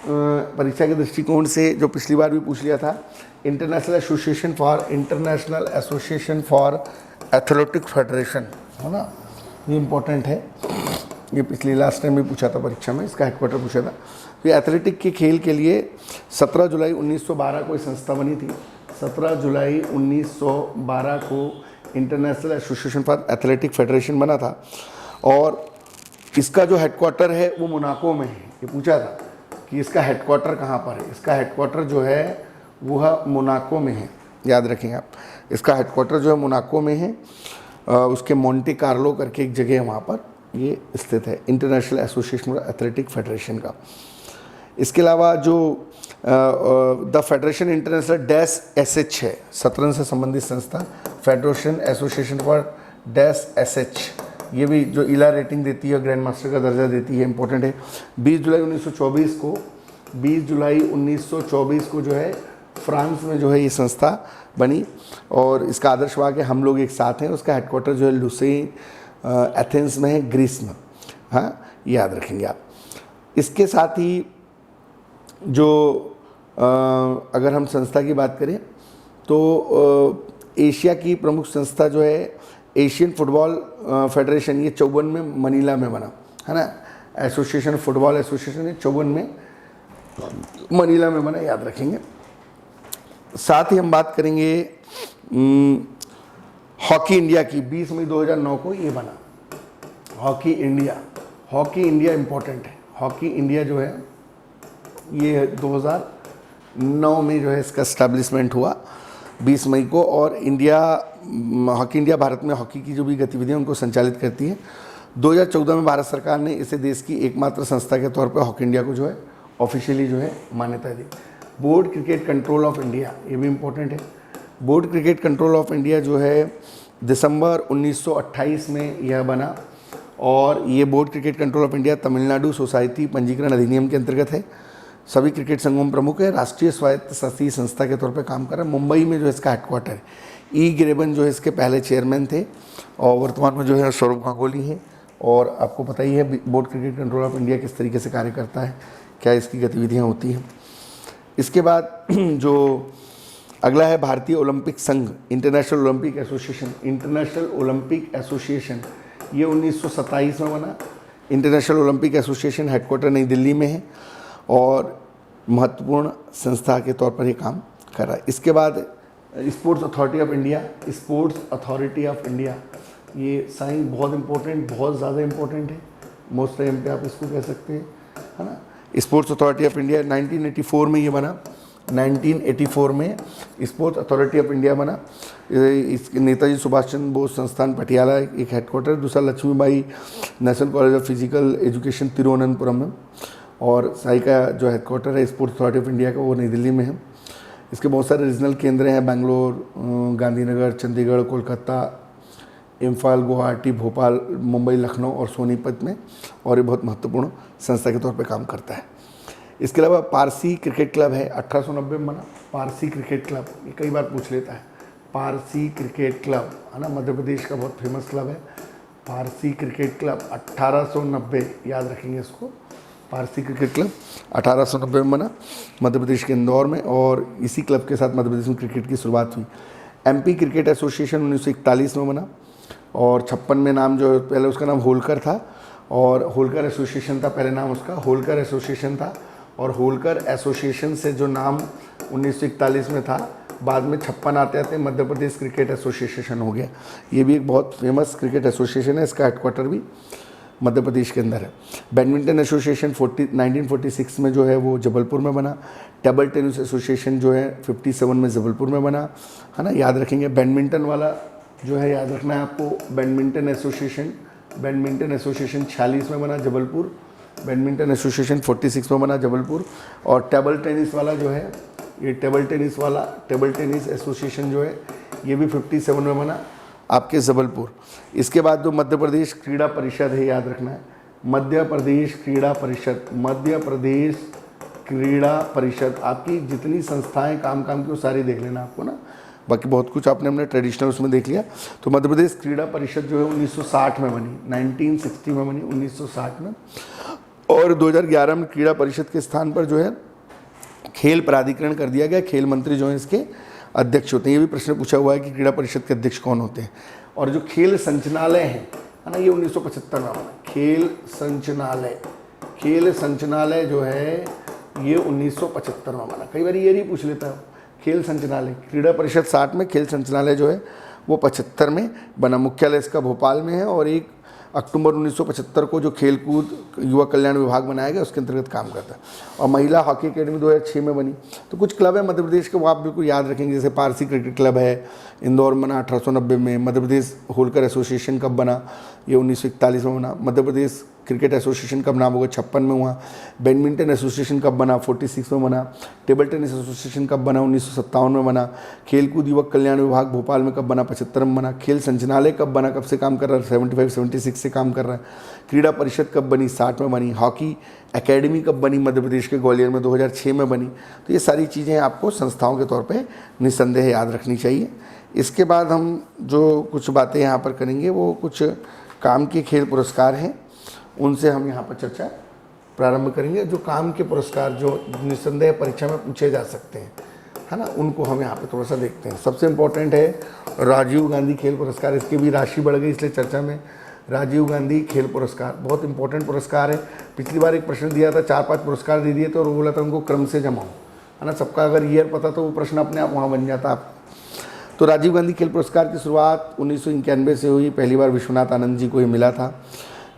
परीक्षा के दृष्टिकोण से जो पिछली बार भी पूछ लिया था, international association for athletic federation, है ना, ये इम्पोर्टेंट है। ये पिछली लास्ट टाइम भी पूछा था परीक्षा में, इसका हेडक्वार्टर पूछा था। तो ये एथलेटिक के खेल के लिए 17 जुलाई 1912 को संस्था बनी थी। 17 जुलाई 1912 को international association for athletic federation बना था और इसका जो हेडक्वार्टर है वो मोनाको में है। ये पूछा था कि इसका हेडक्वार्टर कहाँ पर है। इसका हेडक्वार्टर जो है वह मोनाको में है, याद रखेंगे आप। इसका हेडक्वार्टर जो है मोनाको में है, उसके मोंटे कार्लो करके एक जगह है, वहाँ पर ये स्थित है, international association for athletic federation का। इसके अलावा जो the federation international dash SH है, शतरंज से संबंधित संस्था, federation association for dash SH, ये भी जो इला रेटिंग देती है, ग्रैंड मास्टर का दर्जा देती है, इंपॉर्टेंट है। 20 जुलाई 1924 को जो है फ्रांस में जो है ये संस्था बनी और इसका आदर्श वाक्य हम लोग एक साथ हैं। उसका हेडक्वार्टर जो है लुसेन एथेंस में है, ग्रीस में, हाँ, याद रखेंगे आप। इसके साथ ही जो अगर हम संस्था की बात करें तो एशिया की प्रमुख संस्था जो है एशियन फुटबॉल फेडरेशन, ये 54 में मनीला में बना, है ना। एसोसिएशन फुटबॉल एसोसिएशन ये 54 में मनीला में बना, याद रखेंगे। साथ ही हम बात करेंगे हॉकी इंडिया की। 20 मई 2009 को ये बना हॉकी इंडिया इम्पोर्टेंट है। हॉकी इंडिया जो है ये 2009 में जो है इसका एस्टैब्लिशमेंट हुआ 20 मई को। और हॉकी इंडिया भारत में हॉकी की जो भी गतिविधियां उनको संचालित करती है। 2014 में भारत सरकार ने इसे देश की एकमात्र संस्था के तौर पर हॉकी इंडिया को जो है ऑफिशियली जो है मान्यता दी। Board cricket control of India, ये भी इम्पोर्टेंट है। Board cricket control of India जो है दिसंबर 1928 में यह बना और ये board cricket control of India Tamil Nadu society पंजीकरण अधिनियम के अंतर्गत है। सभी क्रिकेट संघों में प्रमुख है, राष्ट्रीय स्वायत्त शासी संस्था के तौर पर काम कर रहा है। मुंबई में जो इसका हेडक्वार्टर है। ई ग्रेबन जो है इसके पहले चेयरमैन थे और वर्तमान में जो है सौरभ गांगुली हैं। और आपको पता ही है board cricket control of India किस तरीके से कार्य करता है, क्या इसकी गतिविधियाँ होती हैं। इसके बाद जो अगला है भारतीय ओलंपिक संघ, इंटरनेशनल ओलंपिक एसोसिएशन, ये 1927 में बना। इंटरनेशनल ओलंपिक एसोसिएशन हेडक्वार्टर नई दिल्ली में है और महत्वपूर्ण संस्था के तौर पर ये काम कर रहा है। इसके बाद sports authority of India, sports authority of India, ये साइन बहुत इंपॉर्टेंट, बहुत ज़्यादा इंपॉर्टेंट है, मोस्ट टाइम पे आप इसको कह सकते हैं, है ना। स्पोर्ट्स अथॉरिटी ऑफ इंडिया 1984 में ये बना, 1984 में स्पोर्ट्स अथॉरिटी ऑफ इंडिया बना। इस नेताजी सुभाष चंद्र बोस संस्थान पटियाला एक हेडक्वार्टर, दूसरा Lakshmibai national college of physical education Thiruvananthapuram में, और साई का जो हेडक्वार्टर है स्पोर्ट्स अथॉरिटी ऑफ इंडिया का वो नई दिल्ली में है। इसके बहुत सारे रीजनल केंद्र हैं, बेंगलोर, गांधीनगर, चंडीगढ़, कोलकाता, इम्फाल, गुवाहाटी, भोपाल, मुंबई, लखनऊ और सोनीपत में, और ये बहुत महत्वपूर्ण संस्था के तौर पे काम करता है। इसके अलावा पारसी क्रिकेट क्लब है, 1890 में बना। पारसी क्रिकेट क्लब, ये कई बार पूछ लेता है, पारसी क्रिकेट क्लब है ना, मध्य प्रदेश का बहुत फेमस क्लब है पारसी क्रिकेट क्लब, 1890, याद रखेंगे इसको। पारसी क्रिकेट क्लब 1890 में बना, मध्य प्रदेश के इंदौर में, और इसी क्लब के साथ मध्य प्रदेश में क्रिकेट की शुरुआत हुई। एमपी क्रिकेट एसोसिएशन 1941 में बना, और 56 में नाम जो है, पहले उसका नाम होलकर था, और होलकर एसोसिएशन था, पहले नाम उसका होलकर एसोसिएशन था, और होलकर एसोसिएशन से जो नाम 1941 में था, बाद में 56 आते आते मध्य प्रदेश क्रिकेट एसोसिएशन हो गया। ये भी एक बहुत फेमस क्रिकेट एसोसिएशन है, इसका हेडक्वार्टर भी मध्य प्रदेश के अंदर है। बैडमिंटन एसोसिएशन 1946 में जो है वो जबलपुर में बना। टेबल टेनिस एसोसिएशन जो है 57 में जबलपुर में बना, है ना, याद रखेंगे। बैडमिंटन वाला जो है याद रखना है आपको, बैडमिंटन एसोसिएशन 46 में बना जबलपुर, बैडमिंटन एसोसिएशन 46 में बना जबलपुर। और टेबल टेनिस वाला जो है, ये टेबल टेनिस एसोसिएशन जो है ये भी 57 में बना आपके जबलपुर। इसके बाद जो मध्य प्रदेश क्रीड़ा परिषद है, याद रखना है, मध्य प्रदेश क्रीड़ा परिषद, आपकी जितनी संस्थाएं काम की वो सारी देख लेना आपको ना, बाकी बहुत कुछ आपने हमने ट्रेडिशनल उसमें देख लिया। तो मध्य प्रदेश क्रीड़ा परिषद जो है 1960 में बनी, 1960 में बनी, 1960 में। और 2011 में क्रीड़ा परिषद के स्थान पर जो है खेल प्राधिकरण कर दिया गया। खेल मंत्री जो है इसके अध्यक्ष होते हैं। ये भी प्रश्न पूछा हुआ है कि क्रीड़ा परिषद के अध्यक्ष कौन होते हैं। और जो खेल संचालय है ना, ये 1975 में बना। खेल संचालय जो है ये 1975 में बना। कई बार ये नहीं पूछ लेता है, खेल संचालय, क्रीड़ा परिषद 60 में, खेल संचालय जो है वो 75 में बना। मुख्यालय इसका भोपाल में है, और 1 अक्टूबर 1975 को जो खेलकूद युवा कल्याण विभाग बनाया गया उसके अंतर्गत काम करता है। और महिला हॉकी अकेडमी 2006 में बनी। तो कुछ क्लब है मध्य प्रदेश के, वो आप बिल्कुल याद रखेंगे, जैसे पारसी क्रिकेट क्लब है, इंदौर में बना 1890 में। मध्य प्रदेश होलकर एसोसिएशन कब बना, ये 1941 में बना। मध्य प्रदेश क्रिकेट एसोसिएशन कब नाम होगा, 56 में हुआ। बैडमिंटन एसोसिएशन कब बना, 46 में बना। टेबल टेनिस एसोसिएशन कब बना, 1957 में बना। खेलकूद युवक कल्याण विभाग भोपाल में कब बना, 75 में बना। खेल संचालय कब बना, कब से काम कर रहा है, 75-76 से काम कर रहा है। क्रीड़ा परिषद कब बनी, 60 में बनी। हॉकी एकेडमी कब बनी, मध्य प्रदेश के ग्वालियर में 2006 में बनी। तो ये सारी चीज़ें आपको संस्थाओं के तौर पर निस्संदेह याद रखनी चाहिए। इसके बाद हम जो कुछ बातें यहाँ पर करेंगे वो कुछ काम के खेल पुरस्कार हैं, उनसे हम यहाँ पर चर्चा प्रारंभ करेंगे। जो काम के पुरस्कार जो निस्संदेह परीक्षा में पूछे जा सकते हैं, है ना, उनको हम यहाँ पे थोड़ा सा देखते हैं। सबसे इम्पोर्टेंट है राजीव गांधी खेल पुरस्कार। इसकी भी राशि बढ़ गई इसलिए चर्चा में। राजीव गांधी खेल पुरस्कार बहुत इंपॉर्टेंट पुरस्कार है। पिछली बार एक प्रश्न दिया था, 4-5 पुरस्कार दे दिए थे और वो बोला था उनको क्रम से जमाओ, है ना। सबका अगर ईयर पता तो वो प्रश्न अपने आप वहाँ बन जाता आप। तो राजीव गांधी खेल पुरस्कार की शुरुआत 1991 से हुई। पहली बार विश्वनाथ आनंद जी को ये मिला था।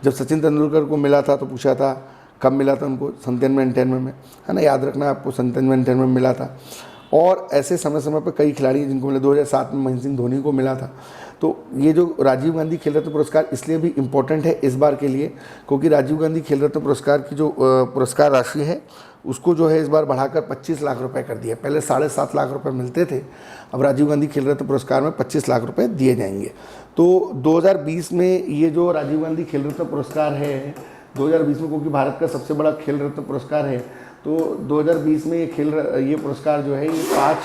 जब सचिन तेंदुलकर को मिला था तो पूछा था कब मिला था उनको, 97-98 में, है ना, याद रखना आपको, 97-98 में मिला था। और ऐसे समय समय पर कई खिलाड़ी जिनको मिला, 2007 में महेंद्र सिंह धोनी को मिला था। तो ये जो राजीव गांधी खेल रत्न पुरस्कार इसलिए भी इम्पोर्टेंट है इस बार के लिए, क्योंकि राजीव गांधी खेल रत्न पुरस्कार की जो पुरस्कार राशि है उसको जो है इस बार बढ़ाकर 25 लाख रुपए कर दिया। पहले 7.5 लाख रुपए मिलते थे, अब राजीव गांधी खेल रत्न पुरस्कार में 25 लाख रुपए दिए जाएंगे। तो 2020 में ये जो राजीव गांधी खेल रत्न पुरस्कार है, 2020 में, क्योंकि भारत का सबसे बड़ा खेल रत्न पुरस्कार है, तो 2020 में ये पुरस्कार जो है ये 5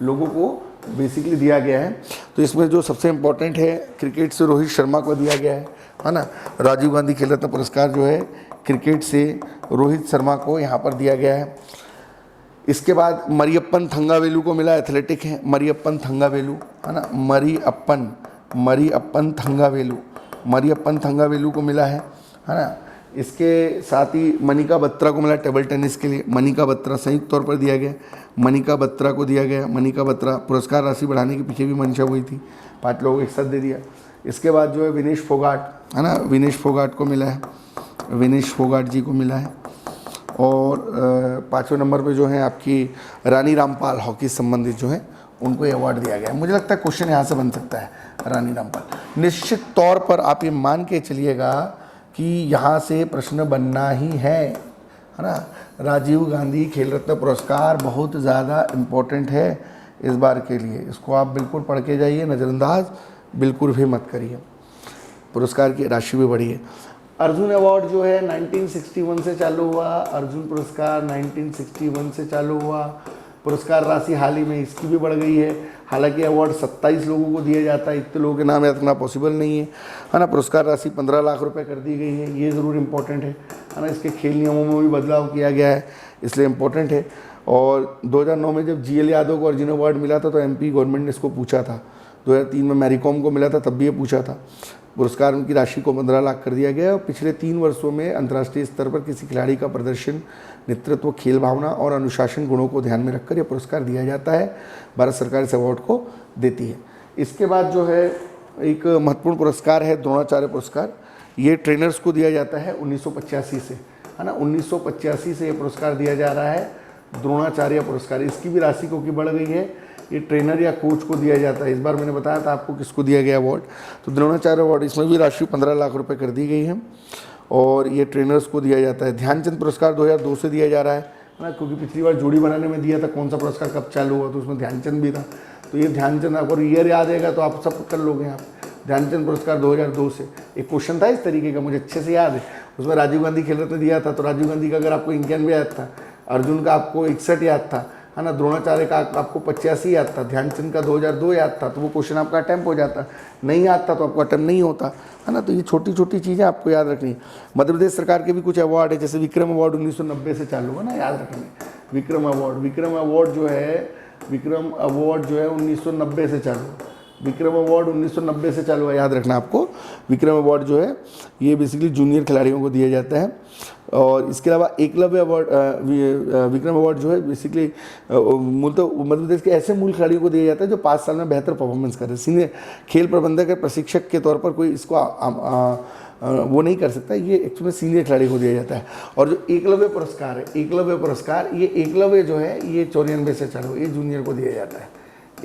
लोगों को बेसिकली दिया गया है। तो इसमें जो सबसे इम्पोर्टेंट है, क्रिकेट से रोहित शर्मा को दिया गया है ना। राजीव गांधी खेल रत्न पुरस्कार जो है क्रिकेट से रोहित शर्मा को यहाँ पर दिया गया है। इसके बाद मरियप्पन थंगावेलू को मिला, एथलेटिक है मरियप्पन थंगावेलू, है ना, मरियप्पन थंगावेलू को मिला है ना। इसके साथ ही मनिका बत्रा को मिला टेबल टेनिस के लिए, मनिका बत्रा संयुक्त तौर पर दिया गया, मनिका बत्रा को दिया गया। मनिका बत्रा पुरस्कार राशि बढ़ाने के पीछे भी मंशा हुई थी, 5 लोगों को एक साथ दे दिया। इसके बाद जो है विनेश फोगाट है ना, विनेश फोगाट को मिला है, विनेश फोगाट जी को मिला है। और 5वें नंबर पे जो है आपकी रानी रामपाल हॉकी से संबंधित जो है उनको ये अवार्ड दिया गया है। मुझे लगता है क्वेश्चन यहाँ से बन सकता है, रानी रामपाल। निश्चित तौर पर आप ये मान के चलिएगा कि यहाँ से प्रश्न बनना ही है ना। राजीव गांधी खेल रत्न पुरस्कार बहुत ज़्यादा इम्पोर्टेंट है इस बार के लिए, इसको आप बिल्कुल पढ़ के जाइए, नज़रअंदाज बिल्कुल भी मत करिए। पुरस्कार की राशि भी बढ़ी है। अर्जुन अवार्ड जो है 1961 से चालू हुआ, अर्जुन पुरस्कार 1961 से चालू हुआ। पुरस्कार राशि हाल ही में इसकी भी बढ़ गई है। हालांकि अवार्ड 27 लोगों को दिया जाता है, इतने लोगों के नाम याद रखना पॉसिबल नहीं है ना। पुरस्कार राशि 15 लाख रुपए कर दी गई है, ये ज़रूर इम्पोर्टेंट है ना। इसके खेल नियमों में भी बदलाव किया गया है, इसलिए इम्पोर्टेंट है। और 2009 में जब GL यादव को अर्जुन अवार्ड मिला था तो MP गवर्नमेंट ने इसको पूछा था। 2003 में मैरी कॉम को मिला था, तब भी ये पूछा था। पुरस्कार उनकी राशि को 15 लाख कर दिया गया। और पिछले 3 वर्षों में अंतर्राष्ट्रीय स्तर पर किसी खिलाड़ी का प्रदर्शन, नेतृत्व, खेल भावना और अनुशासन गुणों को ध्यान में रखकर यह पुरस्कार दिया जाता है। भारत सरकार इस अवार्ड को देती है। इसके बाद जो है एक महत्वपूर्ण पुरस्कार है द्रोणाचार्य पुरस्कार। ये ट्रेनर्स को दिया जाता है 1985 से, है ना। 1985 से ये पुरस्कार दिया जा रहा है, द्रोणाचार्य पुरस्कार। इसकी भी राशि क्योंकि बढ़ गई है, ये ट्रेनर या कोच को दिया जाता है। इस बार मैंने बताया था आपको किसको दिया गया अवार्ड, तो द्रोणाचार्य अवार्ड, इसमें भी राशि 15 लाख रुपए कर दी गई है और ये ट्रेनर्स को दिया जाता है। ध्यानचंद पुरस्कार 2002 से दिया जा रहा है ना, क्योंकि पिछली बार जोड़ी बनाने में दिया था, कौन सा पुरस्कार कब चालू हुआ, तो उसमें ध्यानचंद भी था। तो ये ध्यानचंद, अगर ईयर याद रहेगा तो आप सब कर लोगे। आप ध्यानचंद पुरस्कार 2002 से, एक क्वेश्चन था इस तरीके का, मुझे अच्छे से याद है। उसमें राजीव गांधी खेल रत्न दिया था, तो राजीव गांधी का अगर आपको 91 याद था, अर्जुन का आपको 61 याद था, है ना, द्रोणाचार्य का आपको 85 याद था, ध्यानचंद का 2002 याद था, तो वो क्वेश्चन आपका अटैम्प्ट हो जाता। नहीं याद था तो आपको अटैम्प्ट नहीं होता, है ना। तो ये छोटी छोटी चीज़ें आपको याद रखनी है। मध्य प्रदेश सरकार के भी कुछ अवार्ड है, जैसे विक्रम अवार्ड 1990 से चालू है ना, याद रखेंगे। विक्रम अवार्ड जो है 1990 से चालू, विक्रम अवार्ड 1990 से चालू है, याद रखना आपको। विक्रम अवार्ड जो है ये बेसिकली जूनियर खिलाड़ियों को दिया जाता है। और इसके अलावा एकलव्य अवार्ड, विक्रम अवार्ड जो है बेसिकली मध्य प्रदेश के ऐसे मूल खिलाड़ियों को दिया जाता है जो 5 साल में बेहतर परफॉर्मेंस करे। सीनियर खेल प्रबंधक या प्रशिक्षक के तौर पर कोई इसको वो नहीं कर सकता, ये एक्चुअली सीनियर खिलाड़ी को दिया जाता है। और जो एकलव्य पुरस्कार है, एकलव्य पुरस्कार, ये एकलव्य जो है ये 94 से चालू, ये जूनियर को दिया जाता है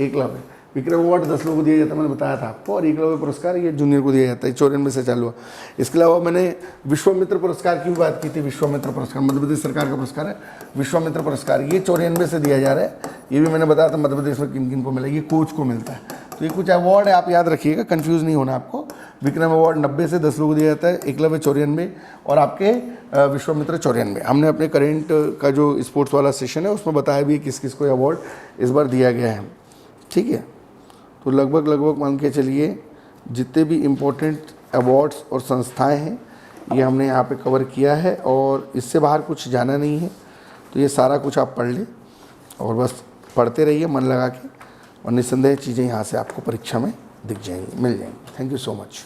एकलव्य। विक्रम अवार्ड 10 लोगों को दिया जाता है, मैंने बताया था आपको, और एकलव्य पुरस्कार ये जूनियर को दिया जाता है, 94 से चालू हुआ। इसके अलावा मैंने विश्वामित्र पुरस्कार की भी बात की थी। विश्वामित्र पुरस्कार मध्य प्रदेश सरकार का पुरस्कार है। विश्वामित्र पुरस्कार ये 94 से दिया जा रहा है। ये भी मैंने बताया था मध्य प्रदेश में किन किन को मिला, ये कोच को मिलता है। तो ये कुछ अवार्ड है, आप याद रखिएगा, कन्फ्यूज़ नहीं होना आपको। विक्रम अवार्ड 90 से 10 लोगों को दिया जाता है, एकलव्य 94 और आपके विश्वामित्र 94। हमने अपने करेंट का जो स्पोर्ट्स वाला सेशन है उसमें बताया भी किस किस को अवार्ड इस बार दिया गया है, ठीक है। तो लगभग मान के चलिए जितने भी इम्पोर्टेंट अवार्ड्स और संस्थाएं हैं ये हमने यहाँ पे कवर किया है, और इससे बाहर कुछ जाना नहीं है। तो ये सारा कुछ आप पढ़ लें और बस पढ़ते रहिए मन लगा के, और निस्संदेह चीज़ें यहाँ से आपको परीक्षा में दिख जाएंगी, मिल जाएंगी। Thank you so much.